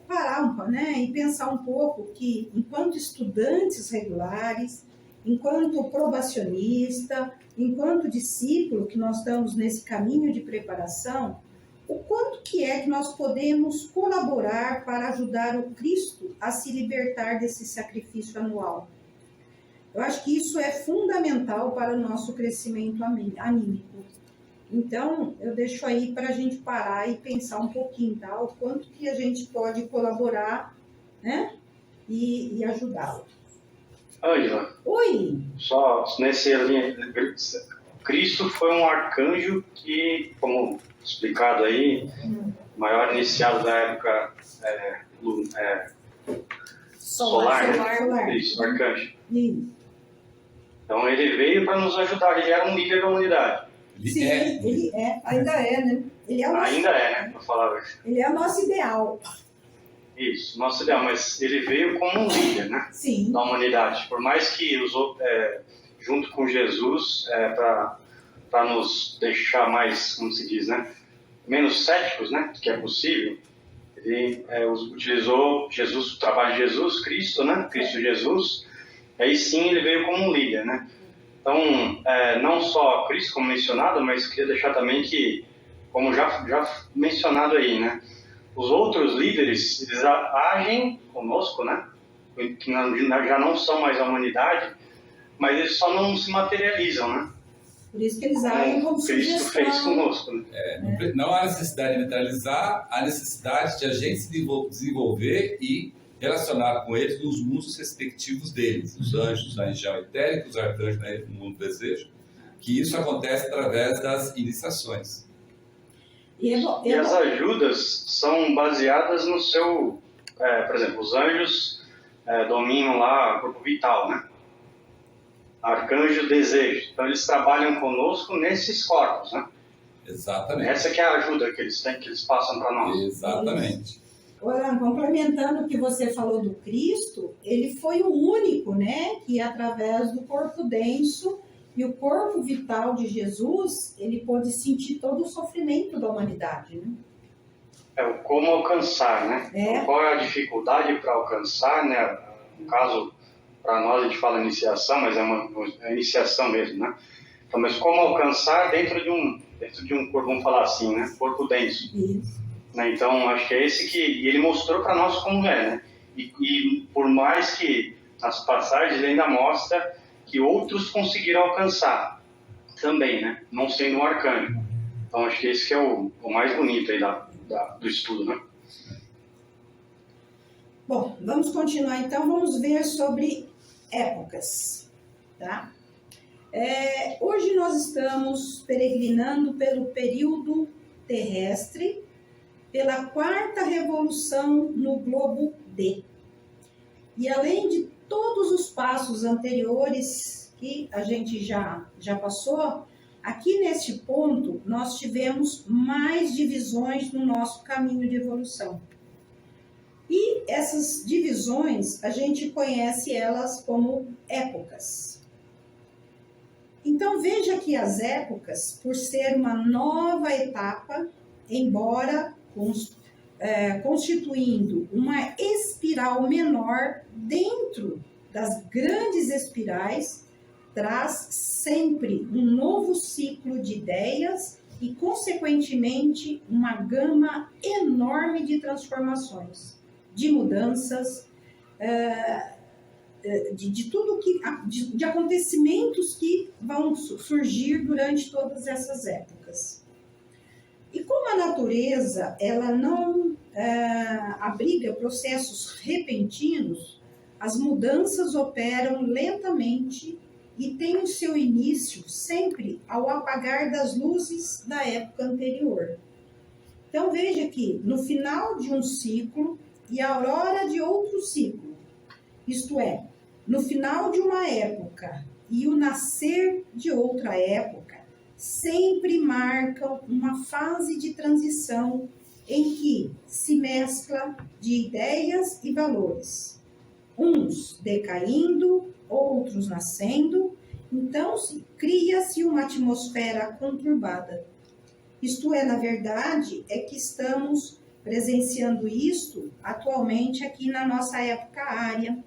parar e pensar um pouco que, enquanto estudantes regulares, enquanto probacionista, enquanto discípulo, que nós estamos nesse caminho de preparação, o quanto que é que nós podemos colaborar para ajudar o Cristo a se libertar desse sacrifício anual? Eu acho que isso é fundamental para o nosso crescimento anímico. Então, eu deixo aí para a gente parar e pensar um pouquinho, tá? O quanto que a gente pode colaborar, né? E ajudá-lo. Ângela. Oi. Só nesse linha, Cristo foi um arcanjo que, como explicado aí, maior iniciado da época solar, né? Isso, arcanjo. Então ele veio para nos ajudar, ele era um líder da humanidade. Sim, ele é, ainda é, né? Ele é o nosso, ainda é, né? Para falar a verdade. Ele é o nosso ideal. Isso, nosso ideal, mas ele veio como um líder, né? Sim. Da humanidade. Por mais que usou, junto com Jesus, para nos deixar mais, como se diz, né? Menos céticos, né? Que é possível. Ele utilizou Jesus, o trabalho de Jesus, Cristo, né? Cristo Jesus. Aí sim ele veio como um líder, né? Então, não só Cristo como mencionado, mas queria deixar também que, como já mencionado aí, né? Os outros líderes, eles agem conosco, né? Que já não são mais a humanidade, mas eles só não se materializam, né? Por isso que eles agem como Cristo fez conosco, né? Não há necessidade de materializar, há necessidade de a gente se desenvolver e relacionar com eles nos mundos respectivos deles, os anjos na região etérica, os arcanjos no mundo do desejo, que isso acontece através das iniciações. E as ajudas são baseadas no seu... por exemplo, os anjos dominam lá o corpo vital, né? Arcanjo desejo. Então eles trabalham conosco nesses corpos, né? Exatamente. Essa que é a ajuda que eles têm, que eles passam para nós. Exatamente. Olha, complementando o que você falou do Cristo, ele foi o único, né, que através do corpo denso e o corpo vital de Jesus, ele pôde sentir todo o sofrimento da humanidade, né? Como alcançar, né? Então, qual é a dificuldade para alcançar, né? No caso, para nós a gente fala iniciação, mas é uma iniciação mesmo, né? Então, mas como alcançar dentro de um corpo, vamos falar assim, né? Corpo denso. Isso. Né? Então, acho que é esse que... E ele mostrou para nós como é, né? E por mais que nas passagens ele ainda mostra que outros conseguiram alcançar também, né? Não sendo um arcanjo. Então, acho que esse que é o mais bonito aí do estudo, né? Bom, vamos continuar então, vamos ver sobre épocas, tá? Hoje nós estamos peregrinando pelo período terrestre, pela quarta revolução no globo D. E além de todos os passos anteriores que a gente já passou, aqui neste ponto nós tivemos mais divisões no nosso caminho de evolução. E essas divisões, a gente conhece elas como épocas. Então veja que as épocas, por ser uma nova etapa, embora constituindo uma espiral menor dentro das grandes espirais, traz sempre um novo ciclo de ideias e, consequentemente, uma gama enorme de transformações, de mudanças, de tudo de acontecimentos que vão surgir durante todas essas épocas. E como a natureza ela não abriga processos repentinos, as mudanças operam lentamente e têm o seu início sempre ao apagar das luzes da época anterior. Então veja que no final de um ciclo e a aurora de outro ciclo, isto é, no final de uma época e o nascer de outra época, sempre marcam uma fase de transição em que se mescla de ideias e valores, uns decaindo, outros nascendo, então cria-se uma atmosfera conturbada. Isto é, na verdade, é que estamos presenciando isto atualmente aqui na nossa época ária,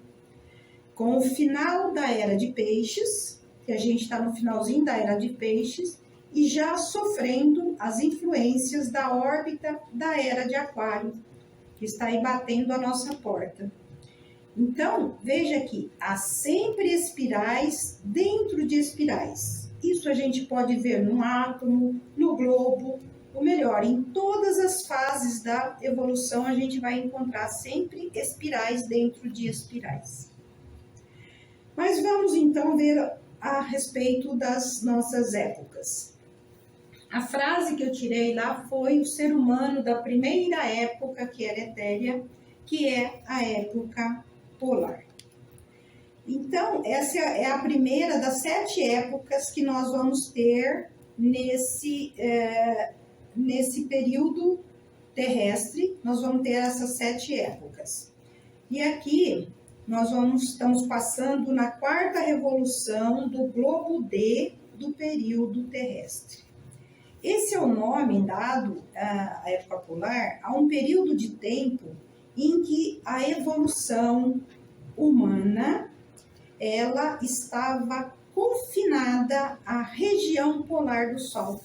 com o final da Era de Peixes, que a gente está no finalzinho da Era de Peixes, e já sofrendo as influências da órbita da era de Aquário, que está aí batendo a nossa porta. Então, veja que há sempre espirais dentro de espirais. Isso a gente pode ver no átomo, no globo, ou melhor, em todas as fases da evolução a gente vai encontrar sempre espirais dentro de espirais. Mas vamos então ver a respeito das nossas épocas. A frase que eu tirei lá foi o ser humano da primeira época, que era etérea, que é a época polar. Então, essa é a primeira das 7 épocas que nós vamos ter nesse período terrestre. Nós vamos ter essas 7 épocas. E aqui nós estamos passando na 4ª revolução do globo D do período terrestre. Esse é o nome dado à época polar a um período de tempo em que a evolução humana ela estava confinada à região polar do Sol.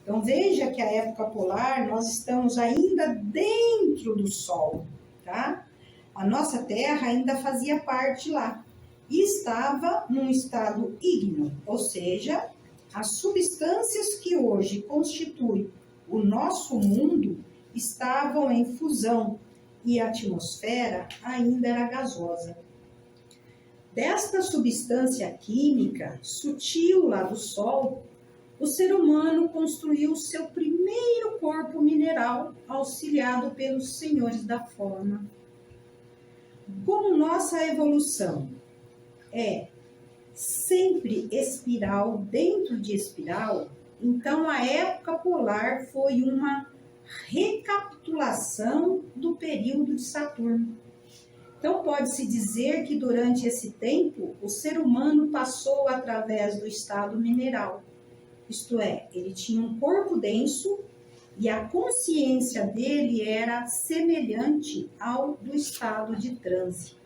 Então veja que a época polar nós estamos ainda dentro do Sol, tá? A nossa Terra ainda fazia parte lá e estava num estado ígneo, ou seja, as substâncias que hoje constituem o nosso mundo estavam em fusão e a atmosfera ainda era gasosa. Desta substância química sutil lá do Sol, o ser humano construiu seu primeiro corpo mineral, auxiliado pelos senhores da forma. Como nossa evolução é sempre espiral dentro de espiral, então a época polar foi uma recapitulação do período de Saturno. Então pode-se dizer que durante esse tempo o ser humano passou através do estado mineral, isto é, ele tinha um corpo denso e a consciência dele era semelhante ao do estado de transe.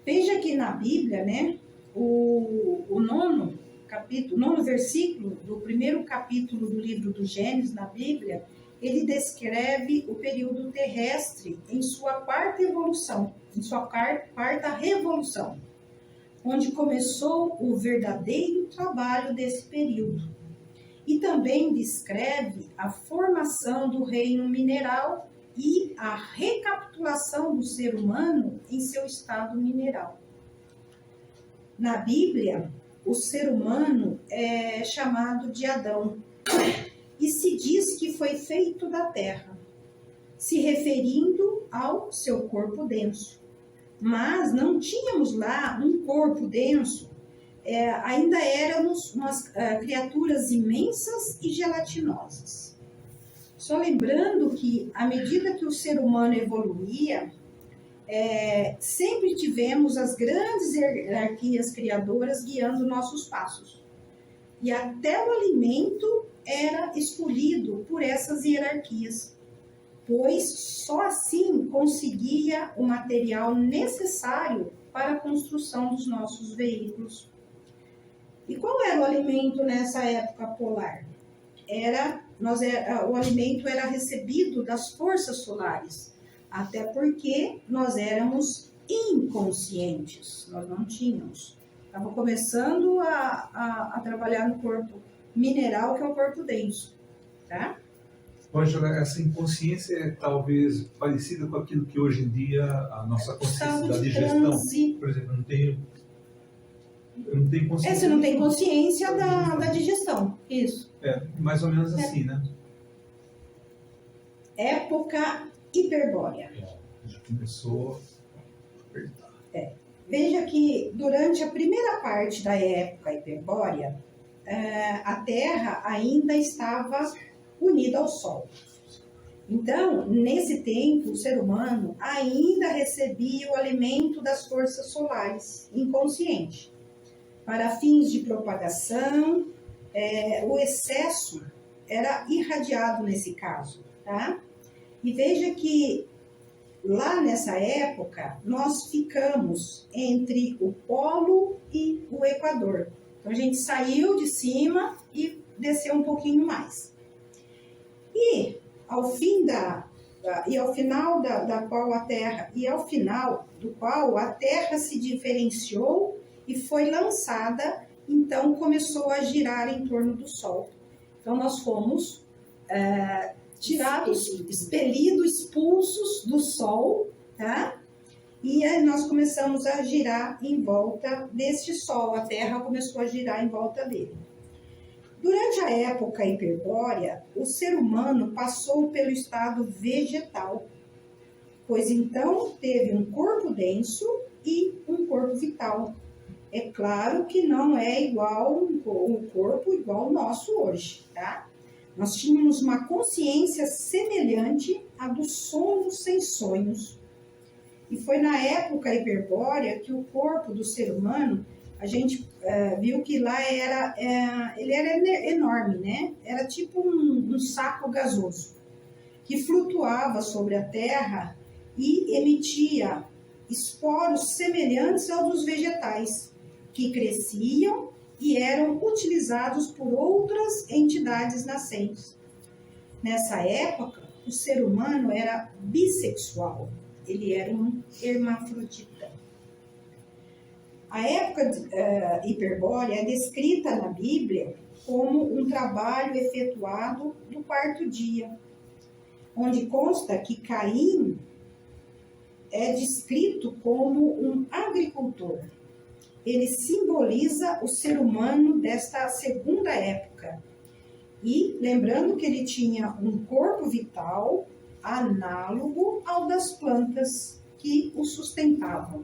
Veja que na Bíblia, né, o 9º versículo do 1º capítulo do livro do Gênesis na Bíblia, ele descreve o período terrestre em sua 4ª evolução, em sua 4ª revolução, onde começou o verdadeiro trabalho desse período. E também descreve a formação do reino mineral e a recapitulação do ser humano em seu estado mineral. Na Bíblia, o ser humano é chamado de Adão e se diz que foi feito da terra, se referindo ao seu corpo denso. Mas não tínhamos lá um corpo denso, ainda éramos umas criaturas imensas e gelatinosas. Só lembrando que, à medida que o ser humano evoluía, sempre tivemos as grandes hierarquias criadoras guiando nossos passos. E até o alimento era escolhido por essas hierarquias, pois só assim conseguia o material necessário para a construção dos nossos veículos. E qual era o alimento nessa época polar? O alimento era recebido das forças solares, até porque nós éramos inconscientes, nós não tínhamos. Estava começando a trabalhar no corpo mineral, que é o corpo denso, tá? Ângela, essa inconsciência é talvez parecida com aquilo que hoje em dia a nossa consciência da digestão, por exemplo, eu não tenho consciência. Você não tem consciência da digestão, isso. Mais ou menos assim, né? Época hiperbórea. Já começou a apertar. Veja que durante a primeira parte da época hiperbórea, a Terra ainda estava unida ao Sol. Então, nesse tempo, o ser humano ainda recebia o alimento das forças solares, inconsciente. Para fins de propagação, o excesso era irradiado nesse caso, tá? E veja que lá nessa época, nós ficamos entre o polo e o equador. Então, a gente saiu de cima e descer um pouquinho mais. E ao final do qual a Terra se diferenciou e foi lançada, então começou a girar em torno do Sol. Então nós fomos tirados, expelidos, expulsos do Sol, tá? E aí nós começamos a girar em volta deste Sol, a Terra começou a girar em volta dele. Durante a época hiperbórea, o ser humano passou pelo estado vegetal, pois então teve um corpo denso e um corpo vital. É claro que não é igual um corpo igual ao nosso hoje, tá? Nós tínhamos uma consciência semelhante à do sono sem sonhos. E foi na época hiperbórea que o corpo do ser humano, a gente viu que lá ele era enorme, né? Era tipo um saco gasoso, que flutuava sobre a terra e emitia esporos semelhantes aos dos vegetais, que cresciam e eram utilizados por outras entidades nascentes. Nessa época, o ser humano era bissexual, ele era um hermafrodita. A época hiperbórea é descrita na Bíblia como um trabalho efetuado no quarto dia, onde consta que Caim é descrito como um agricultor. Ele simboliza o ser humano desta segunda época. E lembrando que ele tinha um corpo vital análogo ao das plantas que o sustentavam.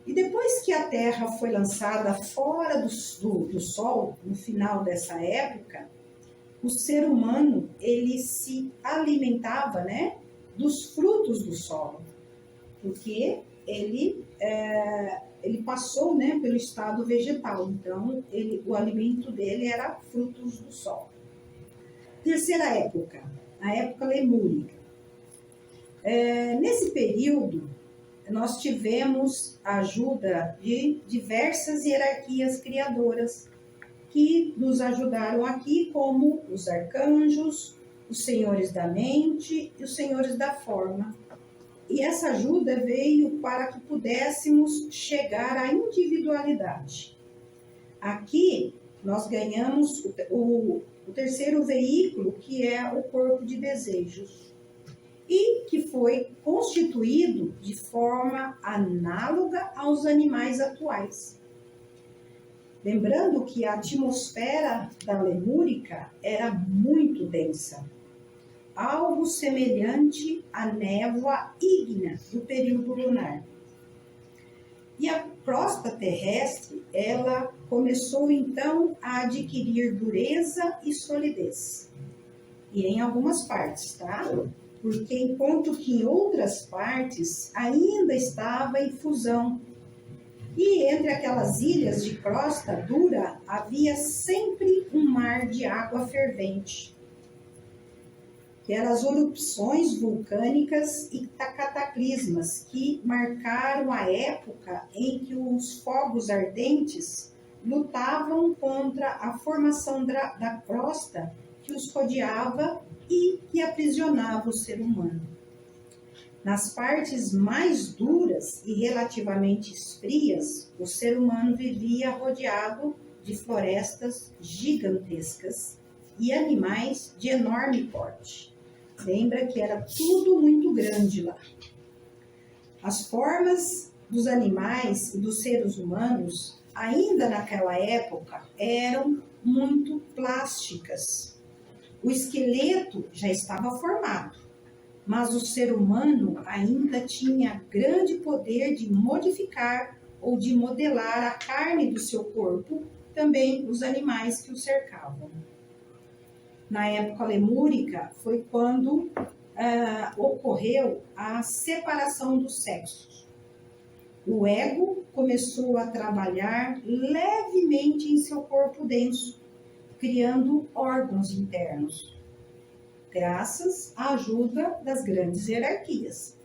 E depois que a Terra foi lançada fora do Sol, no final dessa época, o ser humano ele se alimentava, né, dos frutos do solo, porque ele passou, né, pelo estado vegetal, então o alimento dele era frutos do solo. Terceira época, a época lemúrica. Nesse período, nós tivemos a ajuda de diversas hierarquias criadoras que nos ajudaram aqui, como os arcanjos, os senhores da mente e os senhores da forma. E essa ajuda veio para que pudéssemos chegar à individualidade. Aqui nós ganhamos o terceiro veículo, que é o corpo de desejos, e que foi constituído de forma análoga aos animais atuais. Lembrando que a atmosfera da Lemúrica era muito densa, algo semelhante à névoa ígnea do período lunar. E a crosta terrestre, ela começou então a adquirir dureza e solidez. E em algumas partes, tá? Porque enquanto que em outras partes ainda estava em fusão. E entre aquelas ilhas de crosta dura havia sempre um mar de água fervente, que eram as erupções vulcânicas e cataclismas que marcaram a época em que os fogos ardentes lutavam contra a formação da crosta que os rodeava e que aprisionava o ser humano. Nas partes mais duras e relativamente frias, o ser humano vivia rodeado de florestas gigantescas e animais de enorme porte. Lembra que era tudo muito grande lá. As formas dos animais e dos seres humanos, ainda naquela época, eram muito plásticas. O esqueleto já estava formado, mas o ser humano ainda tinha grande poder de modificar ou de modelar a carne do seu corpo, também os animais que o cercavam. Na época lemúrica foi quando ocorreu a separação dos sexos. O ego começou a trabalhar levemente em seu corpo denso, criando órgãos internos, graças à ajuda das grandes hierarquias.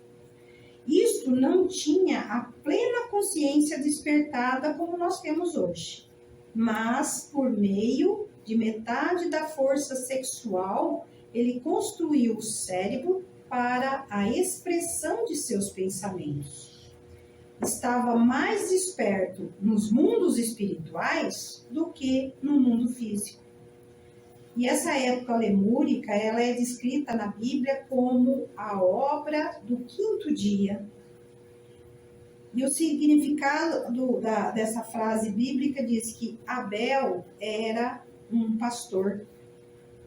Isto não tinha a plena consciência despertada como nós temos hoje, mas por meio de metade da força sexual, ele construiu o cérebro para a expressão de seus pensamentos. Estava mais desperto nos mundos espirituais do que no mundo físico. E essa época lemúrica, ela é descrita na Bíblia como a obra do quinto dia. E o significado dessa frase bíblica diz que Abel era um pastor.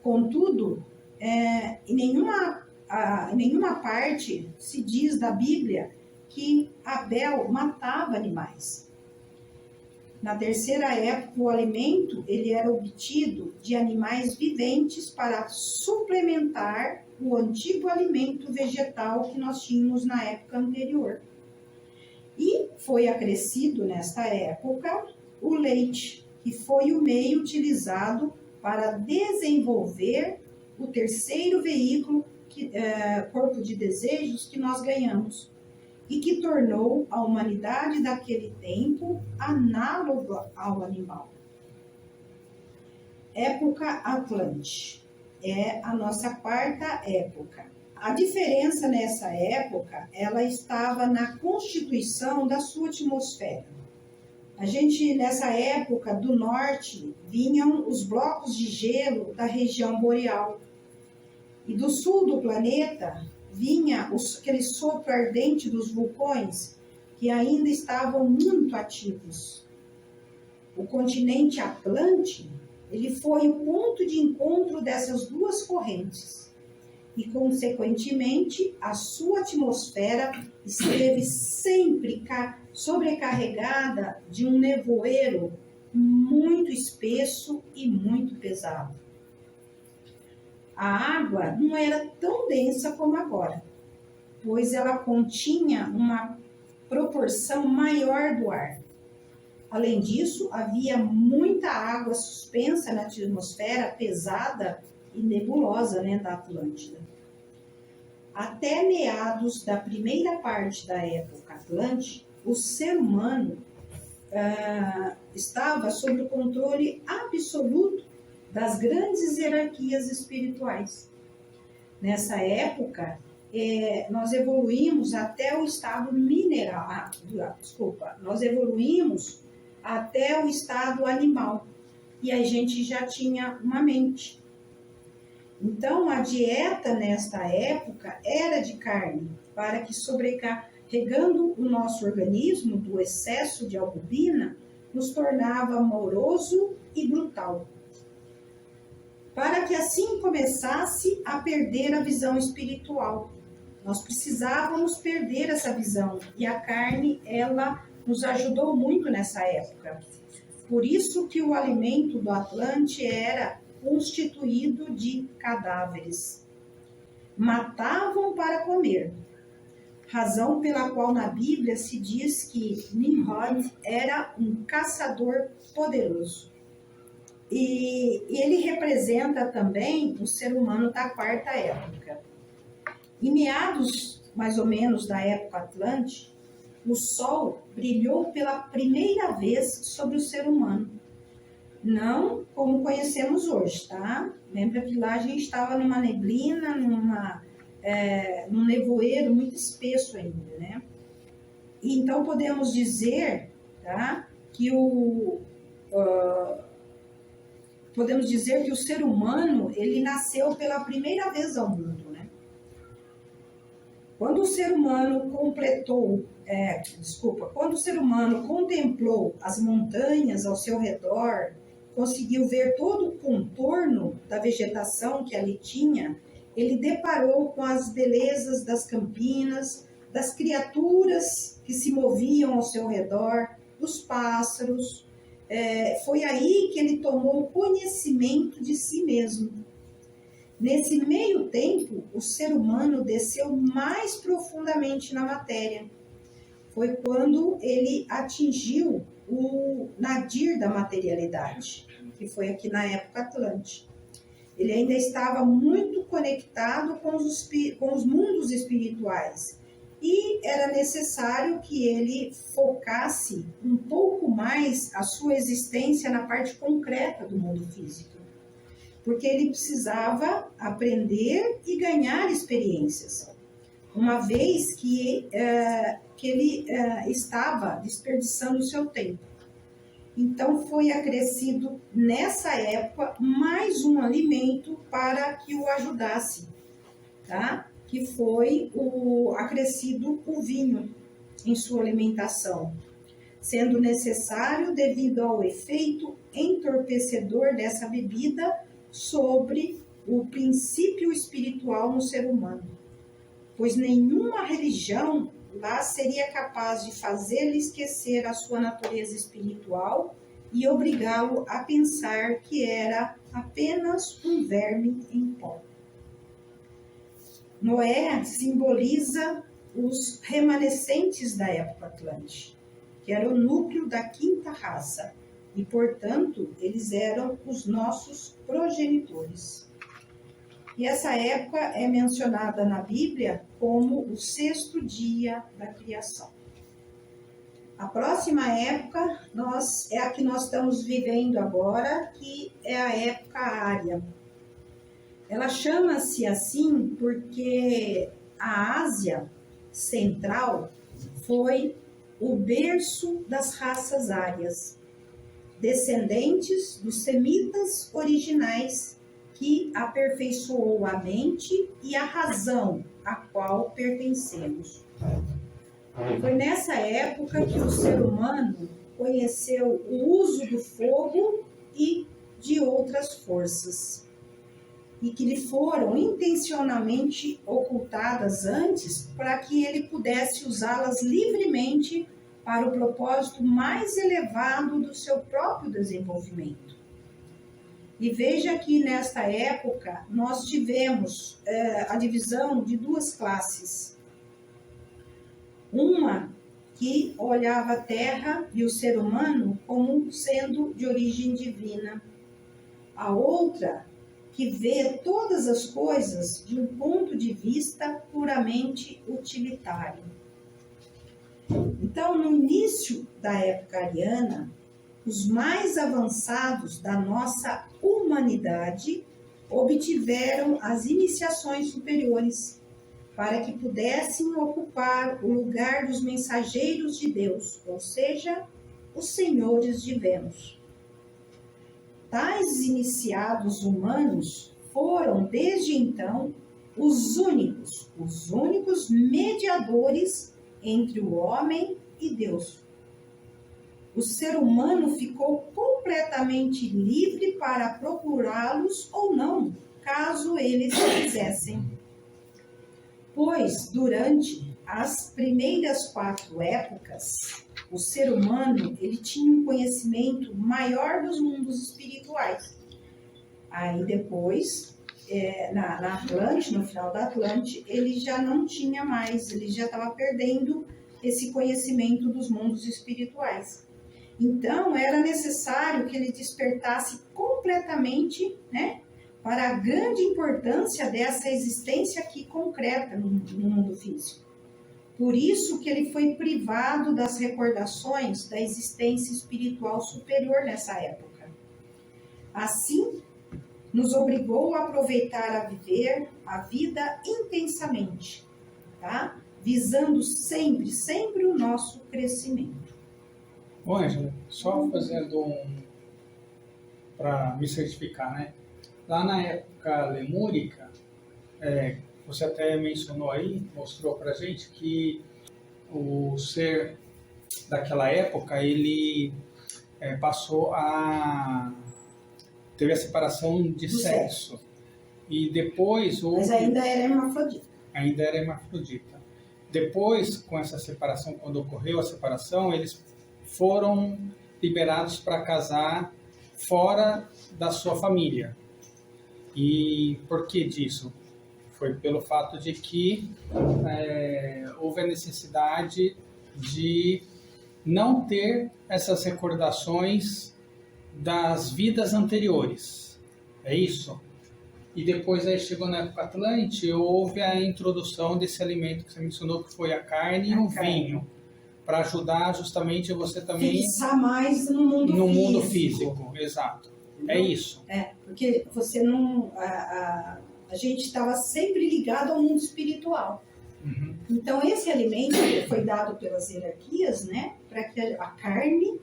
Contudo, em nenhuma parte se diz da Bíblia que Abel matava animais. Na terceira época, o alimento ele era obtido de animais viventes para suplementar o antigo alimento vegetal que nós tínhamos na época anterior. E foi acrescido nesta época o leite, que foi o meio utilizado para desenvolver o terceiro veículo, corpo de desejos, que nós ganhamos. E que tornou a humanidade daquele tempo análoga ao animal. Época Atlante é a nossa quarta época. A diferença nessa época, ela estava na constituição da sua atmosfera. Nessa época, do norte, vinham os blocos de gelo da região boreal. E do sul do planeta, vinha aquele sopro ardente dos vulcões que ainda estavam muito ativos. O continente Atlante, ele foi o ponto de encontro dessas duas correntes e, consequentemente, a sua atmosfera esteve sempre sobrecarregada de um nevoeiro muito espesso e muito pesado. A água não era tão densa como agora, pois ela continha uma proporção maior do ar. Além disso, havia muita água suspensa na atmosfera pesada e nebulosa, da Atlântida. Até meados da primeira parte da época Atlante, o ser humano estava sob o controle absoluto das grandes hierarquias espirituais. Nessa época, nós evoluímos até o estado mineral, nós evoluímos até o estado animal, e a gente já tinha uma mente. Então, a dieta nesta época era de carne, para que sobrecarregando o nosso organismo do excesso de albumina, nos tornava moroso e brutal. Para que assim começasse a perder a visão espiritual. Nós precisávamos perder essa visão, e a carne, ela nos ajudou muito nessa época. Por isso que o alimento do Atlante era constituído de cadáveres. Matavam para comer, razão pela qual na Bíblia se diz que Nimrod era um caçador poderoso. E ele representa também o ser humano da quarta época. Em meados, mais ou menos, da época Atlante, o sol brilhou pela primeira vez sobre o ser humano. Não como conhecemos hoje, tá? Lembra que lá a gente estava numa neblina, num nevoeiro muito espesso ainda, né? E então podemos dizer, tá, que o ser humano, ele nasceu pela primeira vez ao mundo, né? Quando o ser humano quando o ser humano contemplou as montanhas ao seu redor, conseguiu ver todo o contorno da vegetação que ali tinha, ele deparou com as belezas das campinas, das criaturas que se moviam ao seu redor, dos pássaros. Foi aí que ele tomou conhecimento de si mesmo. Nesse meio tempo, o ser humano desceu mais profundamente na matéria. Foi quando ele atingiu o nadir da materialidade, que foi aqui na época Atlante. Ele ainda estava muito conectado com os mundos espirituais, e era necessário que ele focasse um pouco mais a sua existência na parte concreta do mundo físico. porque ele precisava aprender e ganhar experiências, uma vez que ele estava desperdiçando o seu tempo. Então, foi acrescido nessa época mais um alimento para que o ajudasse, tá? Que foi acrescido o vinho em sua alimentação, sendo necessário devido ao efeito entorpecedor dessa bebida sobre o princípio espiritual no ser humano, pois nenhuma religião lá seria capaz de fazê-lo esquecer a sua natureza espiritual e obrigá-lo a pensar que era apenas um verme em pó. Noé simboliza os remanescentes da época Atlântica, que era o núcleo da quinta raça, e, portanto, eles eram os nossos progenitores. E essa época é mencionada na Bíblia como o 6º dia da criação. A próxima época é a que nós estamos vivendo agora, que é a época ária. Ela chama-se assim porque a Ásia Central foi o berço das raças árias, descendentes dos semitas originais, que aperfeiçoou a mente e a razão a qual pertencemos. Foi nessa época que o ser humano conheceu o uso do fogo e de outras forças, e que lhe foram intencionalmente ocultadas antes para que ele pudesse usá-las livremente para o propósito mais elevado do seu próprio desenvolvimento. E veja que nesta época nós tivemos a divisão de duas classes. Uma que olhava a terra e o ser humano como sendo de origem divina. A outra que vê todas as coisas de um ponto de vista puramente utilitário. Então, no início da época ariana, os mais avançados da nossa humanidade obtiveram as iniciações superiores para que pudessem ocupar o lugar dos mensageiros de Deus, ou seja, os senhores de Vênus. Tais iniciados humanos foram, desde então, os únicos mediadores entre o homem e Deus. O ser humano ficou completamente livre para procurá-los ou não, caso eles quisessem. Pois, durante as primeiras 4 épocas, o ser humano ele tinha um conhecimento maior dos mundos espirituais. Aí depois, na Atlântida, no final da Atlântida, ele já não tinha mais, ele já estava perdendo esse conhecimento dos mundos espirituais. Então, era necessário que ele despertasse completamente, né, para a grande importância dessa existência aqui concreta no mundo físico. Por isso que ele foi privado das recordações da existência espiritual superior nessa época. Assim, nos obrigou a aproveitar a viver a vida intensamente, tá? Visando sempre o nosso crescimento. Ô, Ângela, só fazendo para me certificar, né? Lá na época lemúrica, você até mencionou aí, mostrou pra gente que o ser daquela época, ele teve a separação de sexo. E depois... Mas ainda era hermafrodita. Ainda era hermafrodita. Depois, com essa separação, quando ocorreu a separação, eles foram liberados para casar fora da sua família. E por que disso? Foi pelo fato de que houve a necessidade de não ter essas recordações das vidas anteriores. É isso? E depois aí chegou na época Atlântida, houve a introdução desse alimento que você mencionou, que foi a carne e o vinho, para ajudar justamente você também... Fixar mais no mundo físico. Exato. Entendeu? É isso. Porque você não... A gente estava sempre ligado ao mundo espiritual. Então, esse alimento foi dado pelas hierarquias, né? Para que a carne,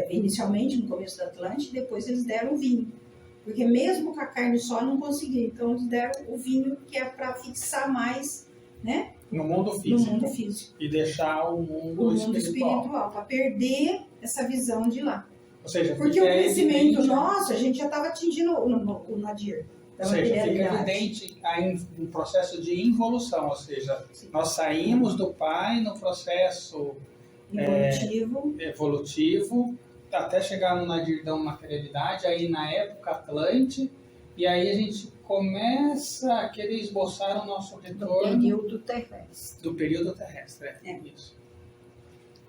inicialmente no começo da Atlântida, depois eles deram o vinho. Porque mesmo com a carne só não conseguia. Então, eles deram o vinho, que é para fixar mais, né? No mundo físico. No mundo físico. E deixar o mundo espiritual. Para perder essa visão de lá. Ou seja, porque o crescimento nosso, a gente já estava atingindo o nadir. Ou seja, fica evidente um processo de involução, ou seja, nós saímos do Pai no processo evolutivo até chegar no nadir da materialidade, aí na época Atlante, e aí a gente começa a querer esboçar o nosso retorno... Do período terrestre, isso.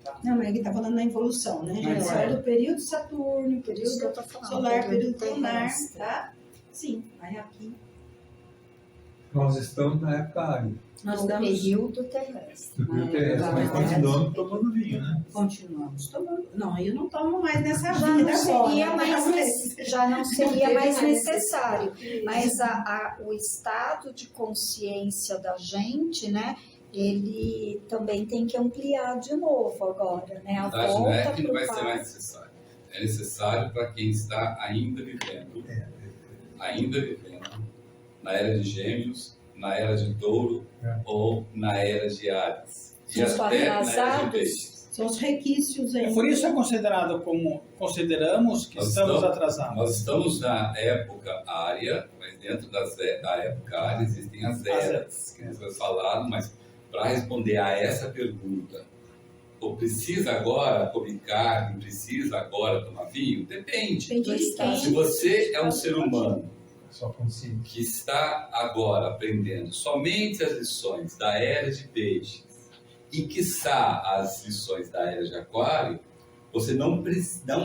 Tá. Não, mas ele está falando da evolução, né? Já saiu do período Saturno, período solar, período lunar, tá? Sim, aí aqui. Nós estamos na época área. Nós estamos no período terrestre. Mas continuamos tomando vinho, né? Continuamos tomando. Não, eu não tomo mais nessa já vida não seria agora. Já não seria mais necessário. Mas o estado de consciência da gente, né? Ele também tem que ampliar de novo agora, né? A verdade, volta não é que não vai pai. ser mais necessário. É necessário para quem está ainda vivendo. Ainda vivendo na era de Gêmeos, na era de Touro ou na era de Áries. E até na era de Peixes. São os requisitos aí. Por isso é considerado como consideramos que estamos atrasados. Nós estamos na época área, mas dentro da época área existem as eras, que nós vamos falar, mas para responder a essa pergunta, ou precisa agora comer carne, precisa agora tomar vinho? Depende. Se você é um ser humano que está agora aprendendo somente as lições da era de Peixes e quiçá as lições da era de Aquário, você não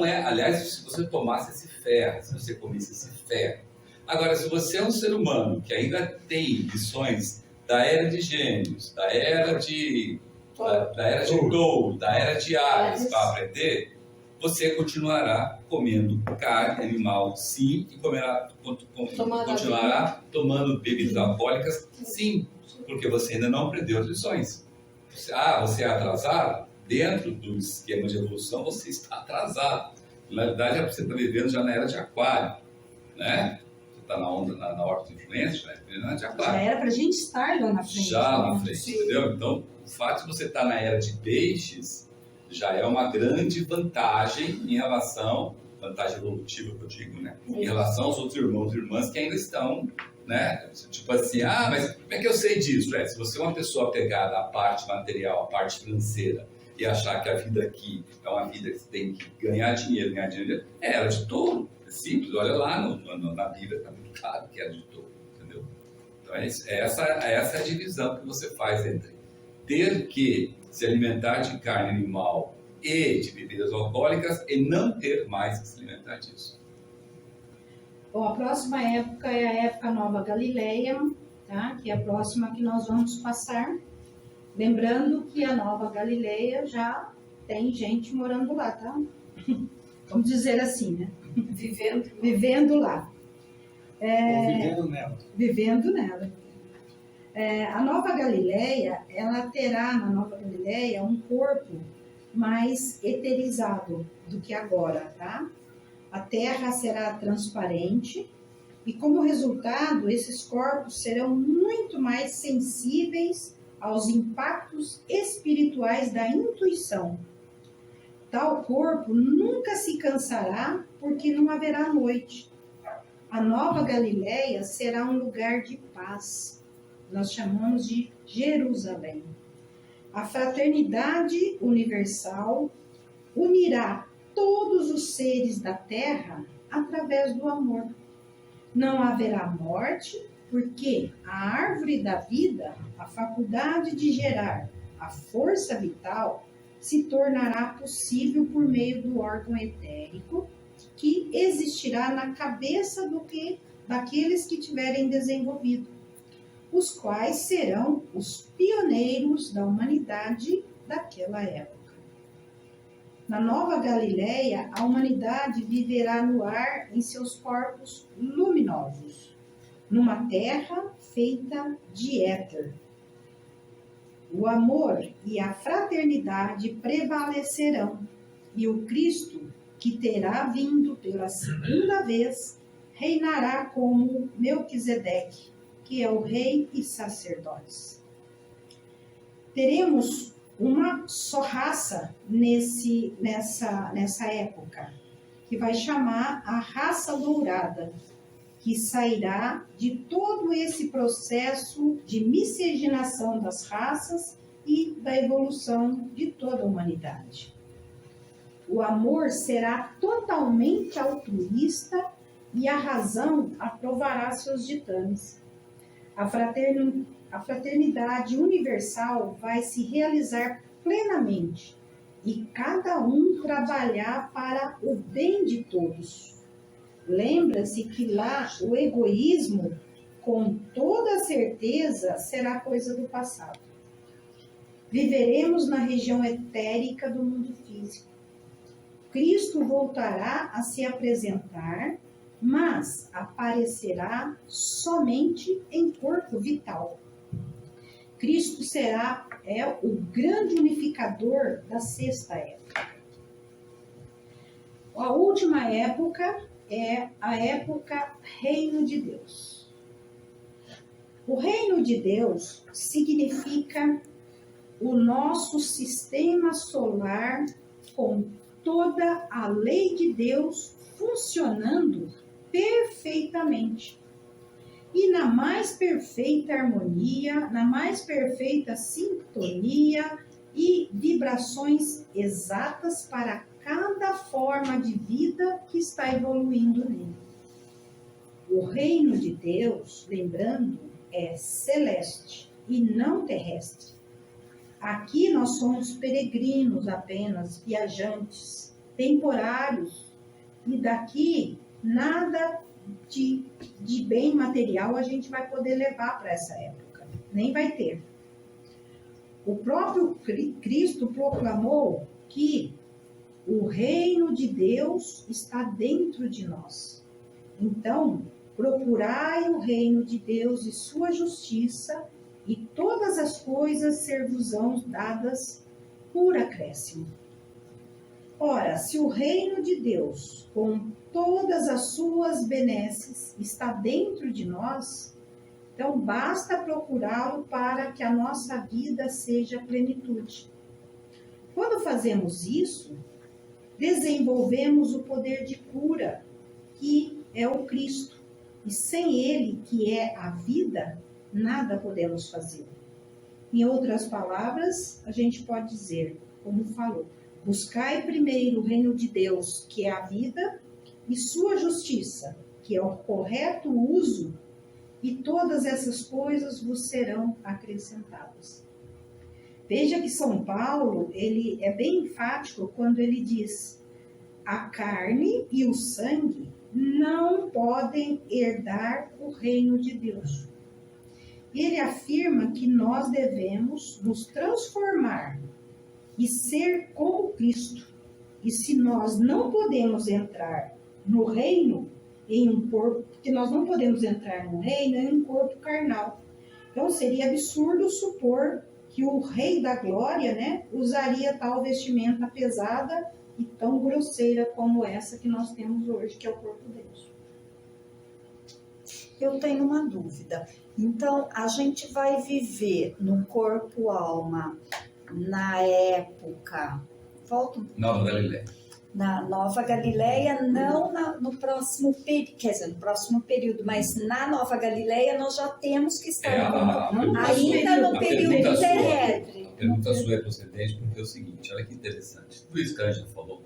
é, aliás, se você tomasse esse ferro, se você comesse esse ferro. Agora, se você é um ser humano que ainda tem lições da era de Gêmeos, da era de Touro, da era de Áries para aprender, você continuará comendo carne animal, sim, e continuará tomando bebidas alcoólicas, sim, porque você ainda não aprendeu as lições. Você é atrasado? Dentro do esquema de evolução, você está atrasado. Na verdade, você está vivendo já na era de Aquário, né? Você está na onda, na órbita de influência, na era de Aquário. Já era para a gente estar lá na frente. Já lá na frente, entendeu? Então, o fato de você estar na era de Peixes já é uma grande vantagem em relação, vantagem evolutiva que eu digo, né? Em relação aos outros irmãos e irmãs que ainda estão, né? Tipo assim, mas como é que eu sei disso? Se você é uma pessoa apegada à parte material, à parte financeira, e achar que a vida aqui é uma vida que você tem que ganhar dinheiro, é era de Touro. É simples, olha lá na Bíblia, está muito claro que era de Touro, entendeu? Então, essa é a divisão que você faz entre ter que se alimentar de carne animal e de bebidas alcoólicas e não ter mais que se alimentar disso. Bom, a próxima época é a época Nova Galileia, tá? Que é a próxima que nós vamos passar. Lembrando que a Nova Galileia já tem gente morando lá, tá? Vamos dizer assim, né? Vivendo lá. Vivendo nela. Vivendo nela. A Nova Galileia, ela terá na Nova Galileia um corpo mais eterizado do que agora, tá? A Terra será transparente e, como resultado, esses corpos serão muito mais sensíveis aos impactos espirituais da intuição. Tal corpo nunca se cansará porque não haverá noite. A Nova Galileia será um lugar de paz. Nós chamamos de Jerusalém. A fraternidade universal unirá todos os seres da terra através do amor. Não haverá morte, porque a árvore da vida, a faculdade de gerar a força vital, se tornará possível por meio do órgão etérico que existirá na cabeça daqueles que tiverem desenvolvido, os quais serão os pioneiros da humanidade daquela época. Na Nova Galileia, a humanidade viverá no ar em seus corpos luminosos novos, numa terra feita de éter. O amor e a fraternidade prevalecerão, e o Cristo, que terá vindo pela segunda vez, reinará como Melquisedeque, que é o rei e sacerdote. Teremos uma só raça nessa época, que vai chamar a raça dourada, que sairá de todo esse processo de miscigenação das raças e da evolução de toda a humanidade. O amor será totalmente altruísta e a razão aprovará seus ditames. A fraternidade universal vai se realizar plenamente e cada um trabalhar para o bem de todos. Lembra-se que lá o egoísmo, com toda certeza, será coisa do passado. Viveremos na região etérica do mundo físico. Cristo voltará a se apresentar, mas aparecerá somente em corpo vital. Cristo é o grande unificador da sexta época. A última época é a época Reino de Deus. O Reino de Deus significa o nosso sistema solar com toda a lei de Deus funcionando perfeitamente. E na mais perfeita harmonia, na mais perfeita sintonia e vibrações exatas para cada forma de vida que está evoluindo nele. O reino de Deus, lembrando, é celeste e não terrestre. Aqui nós somos peregrinos apenas, viajantes, temporários, e daqui nada de bem material a gente vai poder levar para essa época, nem vai ter. O próprio Cristo proclamou que o reino de Deus está dentro de nós. Então, procurai o reino de Deus e sua justiça, e todas as coisas ser-vos-ão dadas por acréscimo. Ora, se o reino de Deus, com todas as suas benesses, está dentro de nós, então basta procurá-lo para que a nossa vida seja plenitude. Quando fazemos isso, desenvolvemos o poder de cura, que é o Cristo. E sem ele, que é a vida, nada podemos fazer. Em outras palavras, a gente pode dizer, como falou, buscai primeiro o reino de Deus, que é a vida, e sua justiça, que é o correto uso, e todas essas coisas vos serão acrescentadas. Veja que São Paulo, ele é bem enfático quando ele diz: a carne e o sangue não podem herdar o reino de Deus. Ele afirma que nós devemos nos transformar e ser como Cristo. E se nós não podemos entrar no reino em um corpo, que nós não podemos entrar no reino em um corpo carnal. Então seria absurdo supor que o Rei da Glória, né, usaria tal vestimenta pesada e tão grosseira como essa que nós temos hoje, que é o corpo de Deus. Eu tenho uma dúvida. Então, a gente vai viver no corpo-alma na época... Nova Galileia. Na Nova Galileia, não no próximo período, quer dizer, no próximo período, mas na Nova Galileia nós já temos que estar ainda no período terrestre. A pergunta sua é procedente porque é o seguinte, olha que interessante, tudo isso que a Ângela falou,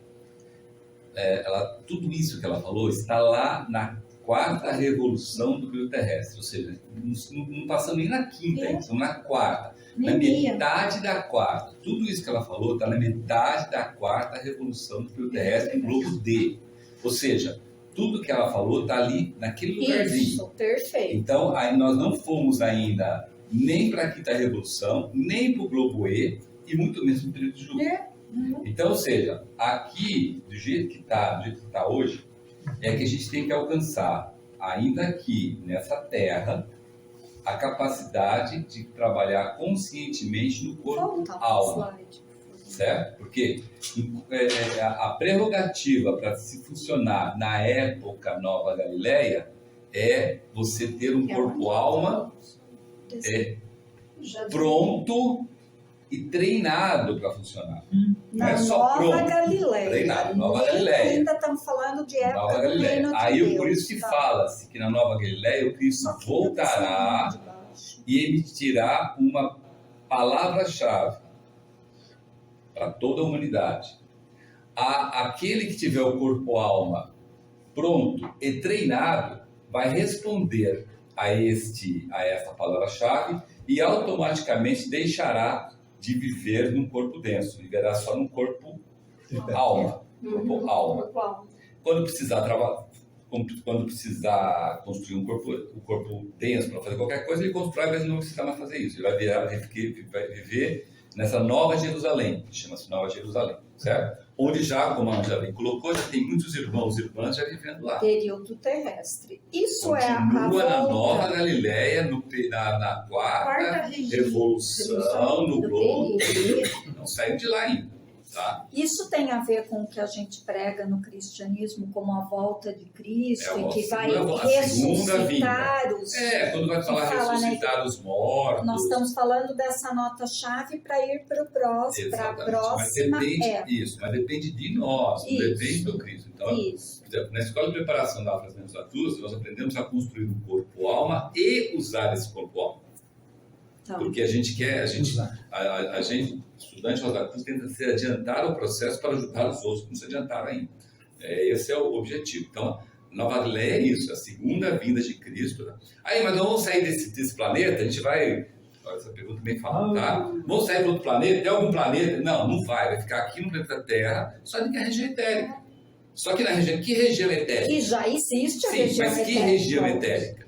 tudo isso que ela falou está lá na quarta revolução do período terrestre, ou seja, não passamos nem na quinta, estamos na quarta. Na metade da quarta. Tudo isso que ela falou está na metade da quarta revolução do período terrestre em globo D. Ou seja, tudo que ela falou está ali naquele lugarzinho. Isso, perfeito. Então, aí nós não fomos ainda nem para a quinta revolução, nem para o globo E, e muito menos no período de Júpiter. Então, ou seja, aqui, do jeito que está hoje, é que a gente tem que alcançar ainda aqui nessa terra, a capacidade de trabalhar conscientemente no corpo-alma. Certo? Porque a prerrogativa para se funcionar na época Nova Galileia é você ter um corpo-alma pronto e treinado para funcionar. Não é só Nova pronto. Galileia. Treinado, Nova Galileia. Ainda estamos falando de época Nova do Galileia. reino de Aí Deus, por isso que tá? fala-se que na Nova Galileia o Cristo voltará e emitirá uma palavra-chave para toda a humanidade. Aquele que tiver o corpo-alma pronto e treinado vai responder a essa palavra-chave e automaticamente deixará de viver num corpo denso, viverá só num corpo alma. Corpo alma. Quando precisar construir um corpo denso para fazer qualquer coisa, ele constrói, mas ele não precisa mais fazer isso. Ele vai viver nessa Nova Jerusalém, que chama-se Nova Jerusalém, certo? Onde já, como a Angela bem colocou, já tem muitos irmãos e irmãs já vivendo lá. Período terrestre. Isso Continua na Nova Galileia, na quarta revolução, no globo. Não saiu de lá ainda. Tá? Isso tem a ver com o que a gente prega no cristianismo como a volta de Cristo e que vai ressuscitar os... quando vai falar ressuscitar os mortos. Nós estamos falando dessa nota-chave para ir para a próxima época. Isso, mas depende de nós, não depende do Cristo. Então, por exemplo, na escola de preparação da Afras da Cruz, nós aprendemos a construir um corpo-alma e usar esse corpo-alma. Então, porque a gente quer, a gente, estudante Rosa Cruz, tenta se adiantar o processo para ajudar os outros que não se adiantaram ainda. Esse é o objetivo. Então, Nova Galileia é isso, a segunda vinda de Cristo. Aí, mas nós vamos sair desse planeta, a gente vai... Essa pergunta bem falada, tá? Vamos sair para outro planeta? Tem algum planeta? Não vai ficar aqui no planeta Terra, só que na região etérica. Só que na região... Que região etérica? Que já existe a Sim, região mas etérica. Que região etérica?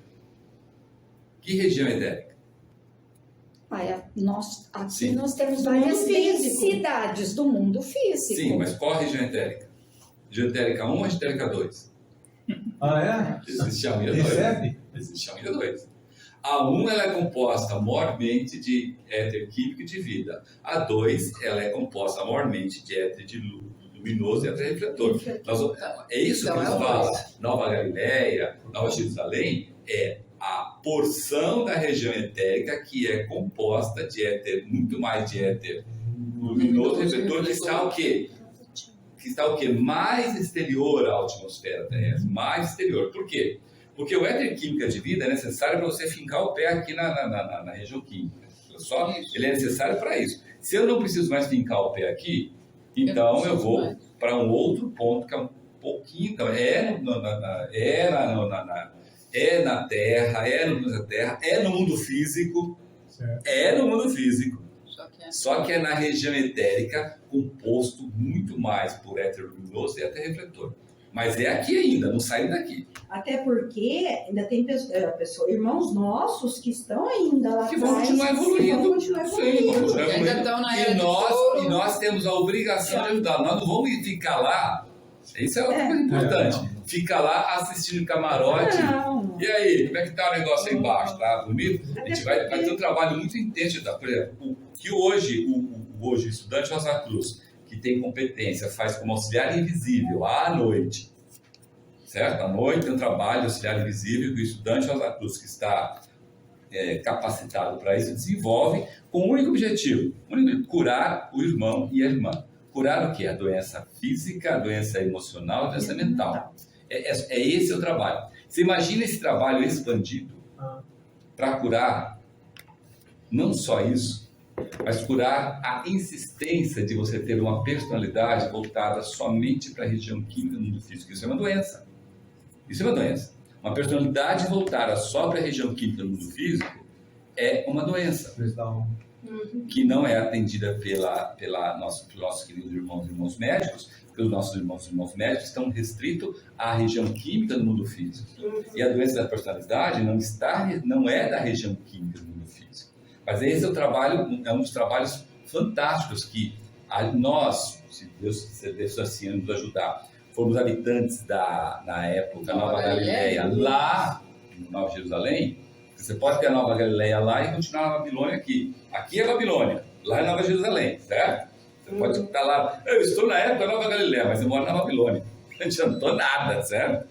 Que região etérica? Aqui nós temos várias densidades do mundo físico. Sim, mas qual a região etérica? Região etérica 1 ou região etérica 2? Existe a 1 e a 2. Existe a 1 e a 2. A 1 ela é composta maiormente de éter químico e de vida. A 2 ela é composta maiormente de éter de luminoso e éter refletor. É isso que eles falam. Nova Galileia, Nova Jerusalém é a porção da região etérica que é composta de éter, muito mais de éter luminoso e refletor, que está o quê? Que está o quê? Mais exterior à atmosfera terrestre, mais exterior. Por quê? Porque o éter químico de vida é necessário para você fincar o pé aqui na região química. Ele é necessário para isso. Se eu não preciso mais fincar o pé aqui, então eu vou para um outro ponto que é um pouquinho... Então, na Terra, no planeta Terra, no mundo físico, no mundo físico. Só que é na região etérica, composto muito mais por éter luminoso e éter refletor. Mas é aqui ainda, não saiu daqui. Até porque ainda tem irmãos nossos que estão ainda lá que vão continuar evoluindo. Sim, vão continuar evoluindo. E nós temos a obrigação de ajudar. Nós não vamos ficar lá. Isso é outra coisa importante. Fica lá assistindo camarote. E aí, como é que tá o negócio aí embaixo? Tá bonito? A gente vai ter um trabalho muito intenso. Por exemplo, que hoje o estudante Rosa Cruz, que tem competência, faz como auxiliar invisível à noite. Certo? À noite tem um trabalho de auxiliar invisível que o estudante Rosa Cruz, que está capacitado para isso, desenvolve com um único objetivo: curar o irmão e a irmã. Curar o quê? A doença física, a doença emocional, a doença mental. Esse o trabalho. Você imagina esse trabalho expandido para curar não só isso, mas curar a insistência de você ter uma personalidade voltada somente para a região química do mundo físico. Isso é uma doença. Isso é uma doença. Uma personalidade voltada só para a região química do mundo físico é uma doença. Que não é atendida pelos nossos queridos irmãos médicos, porque os nossos irmãos médicos estão restritos à região química do mundo físico. E a doença da personalidade não é da região química do mundo físico. Mas esse é um dos trabalhos fantásticos que nós, se Deus assim nos ajudar, foram os habitantes na época da Nova Galileia, lá em Nova Jerusalém, você pode ter a Nova Galileia lá e continuar na Babilônia aqui. Aqui é Babilônia, lá é Nova Jerusalém, certo? Você pode estar lá, eu estou na época da Nova Galileia, mas eu moro na Babilônia. Não adiantou nada, certo?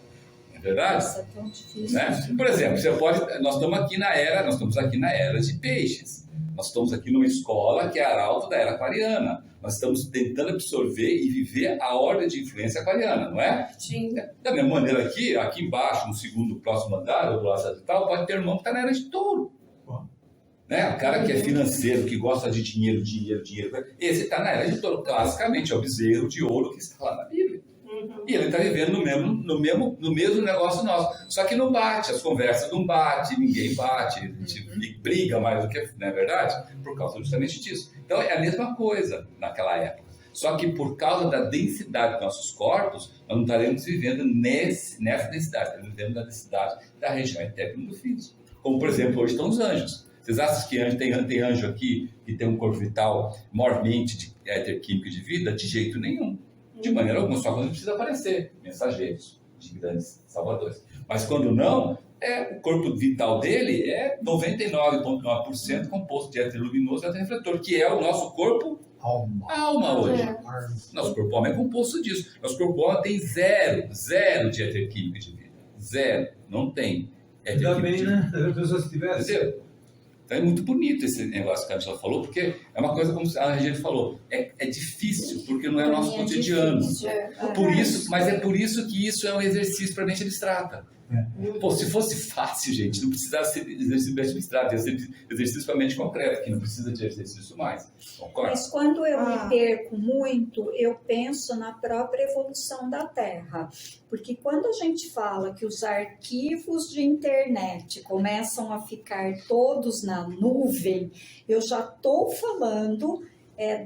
Não é verdade? Isso é tão difícil. Né? Por exemplo, nós estamos aqui na era de peixes. Nós estamos aqui numa escola que é arauto da era aquariana. Nós estamos tentando absorver e viver a ordem de influência aquariana, não é? Sim. Da mesma maneira aqui embaixo, no segundo, próximo andar, ou do lado de tal, pode ter irmão que está na era de touro. Né? O cara que é financeiro, que gosta de dinheiro, esse está na era de touro. Classicamente, é o bezerro de ouro que está lá na Bíblia. E ele está vivendo no mesmo negócio nosso. Só que não bate, as conversas não batem, ninguém bate, a gente briga mais do que, não é verdade? Por causa justamente disso. Então é a mesma coisa naquela época. Só que por causa da densidade dos nossos corpos, nós não estaremos vivendo nessa densidade, estaremos vivendo na densidade da região etérea do físico. Como, por exemplo, hoje estão os anjos. Vocês acham que tem anjo aqui que tem um corpo vital mormente de éter químico de vida? De jeito nenhum. De maneira alguma, só quando precisa aparecer mensageiros de grandes salvadores. Mas quando não, o corpo vital dele é 99,9% composto de éter luminoso e éter refletor, que é o nosso corpo alma hoje. Nosso corpo alma é composto disso. Nosso corpo alma tem zero de éter químico de vida. Zero. Não tem éter químico de vida. Né? As pessoas tivessem. Entendeu? Então é muito bonito esse negócio que a Angela falou, porque é uma coisa como a Regina falou, é difícil, porque não é o nosso cotidiano. Mas é por isso que isso é um exercício para a mente abstrata. Pô, se fosse fácil, gente, não precisasse ser exercício mente abstrata, ia ser exercício para a mente concreta, que não precisa de exercício mais. Concorda? Mas quando eu me perco muito, eu penso na própria evolução da Terra. Porque quando a gente fala que os arquivos de internet começam a ficar todos na nuvem, eu já estou falando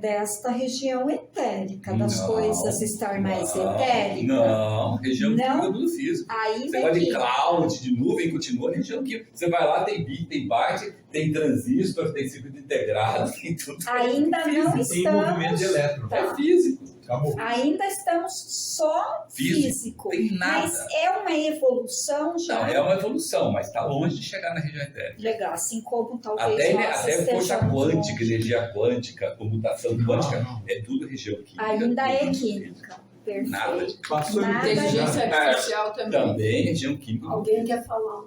desta região etérica, das coisas estar mais etéricas. Não, região química do físico. Você vai de cloud, de nuvem, continua na região química. Você vai lá, tem bit, tem byte, tem transistor, tem circuito integrado, tem tudo. Ainda não estamos... Tem movimento de elétron. É físico. Acabou. Ainda estamos só físico. Tem nada. Mas é uma evolução já. Não, é uma evolução, mas está longe de chegar na região etérica. Legal, assim como talvez até força quântica, energia quântica, comutação quântica, é tudo região química. Ainda é química. Perfeito. Nada. Inteligência artificial também. Também região química. Alguém quer falar?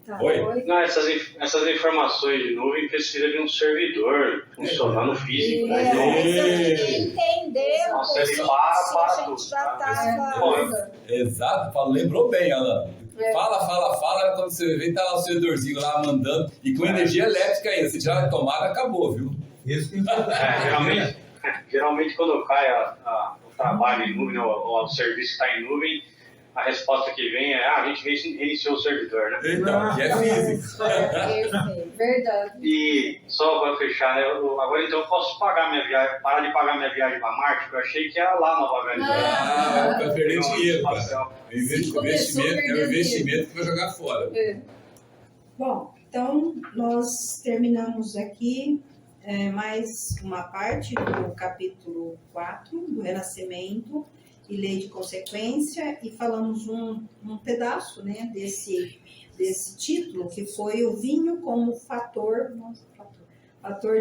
Tá. Oi? Não, essas informações de nuvem precisam de um servidor funcionando físico. Mas eu queria entender Nossa, ele se para a gente já estava... Exato, lembrou bem, Alan. Fala, quando você vê, tá lá o servidorzinho lá mandando, e com energia elétrica ainda, se tirar a tomada, acabou, viu? Isso que geralmente quando cai o trabalho em nuvem, ou o serviço está em nuvem, a resposta que vem é, a gente reiniciou o servidor, né? Então, que é físico. Verdade. E só para fechar, né, agora então eu posso parar de pagar minha viagem para Marte, porque eu achei que era lá Nova Galileia. Vai perder dinheiro, cara. É um investimento que vai jogar fora. Bom, então nós terminamos aqui mais uma parte do capítulo 4 do Renascimento e Lei de Consequência, e falamos um pedaço, né, desse título, que foi o vinho como fator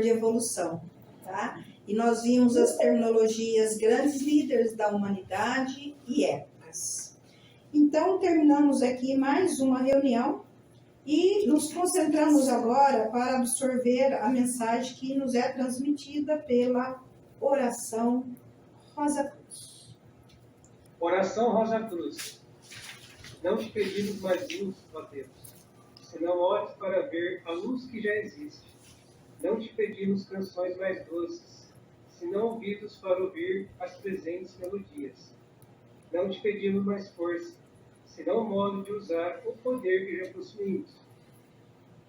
de evolução, tá? E nós vimos as terminologias grandes líderes da humanidade e épocas. Então, terminamos aqui mais uma reunião e nos concentramos agora para absorver a mensagem que nos é transmitida pela oração Rosa Cruz. Oração Rosa Cruz. Não te pedimos mais luz, ó Deus, senão olhos para ver a luz que já existe. Não te pedimos canções mais doces, senão ouvidos para ouvir as presentes melodias. Não te pedimos mais força, senão modo de usar o poder que já possuímos.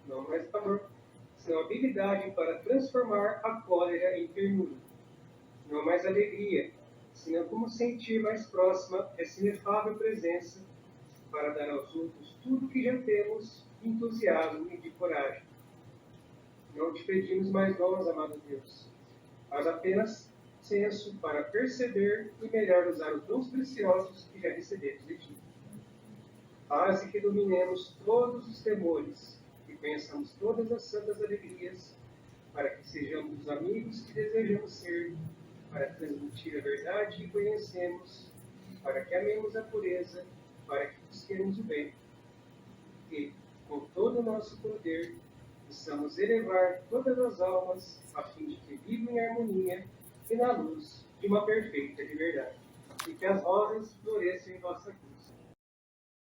Não mais amor, senão habilidade para transformar a cólera em ternura. Não mais alegria, senão como sentir mais próxima essa inefável presença para dar aos outros tudo que já temos de entusiasmo e de coragem. Não te pedimos mais dons, amado Deus, mas apenas senso para perceber e melhor usar os dons preciosos que já recebemos de ti. Faze que dominemos todos os temores e conheçamos todas as santas alegrias, para que sejamos os amigos que desejamos ser, para transmitir a verdade que conhecemos, para que amemos a pureza, para que busquemos o bem. E, com todo o nosso poder, possamos elevar todas as almas, a fim de que vivam em harmonia e na luz de uma perfeita liberdade. E que as rosas floresçam em vossa cruz.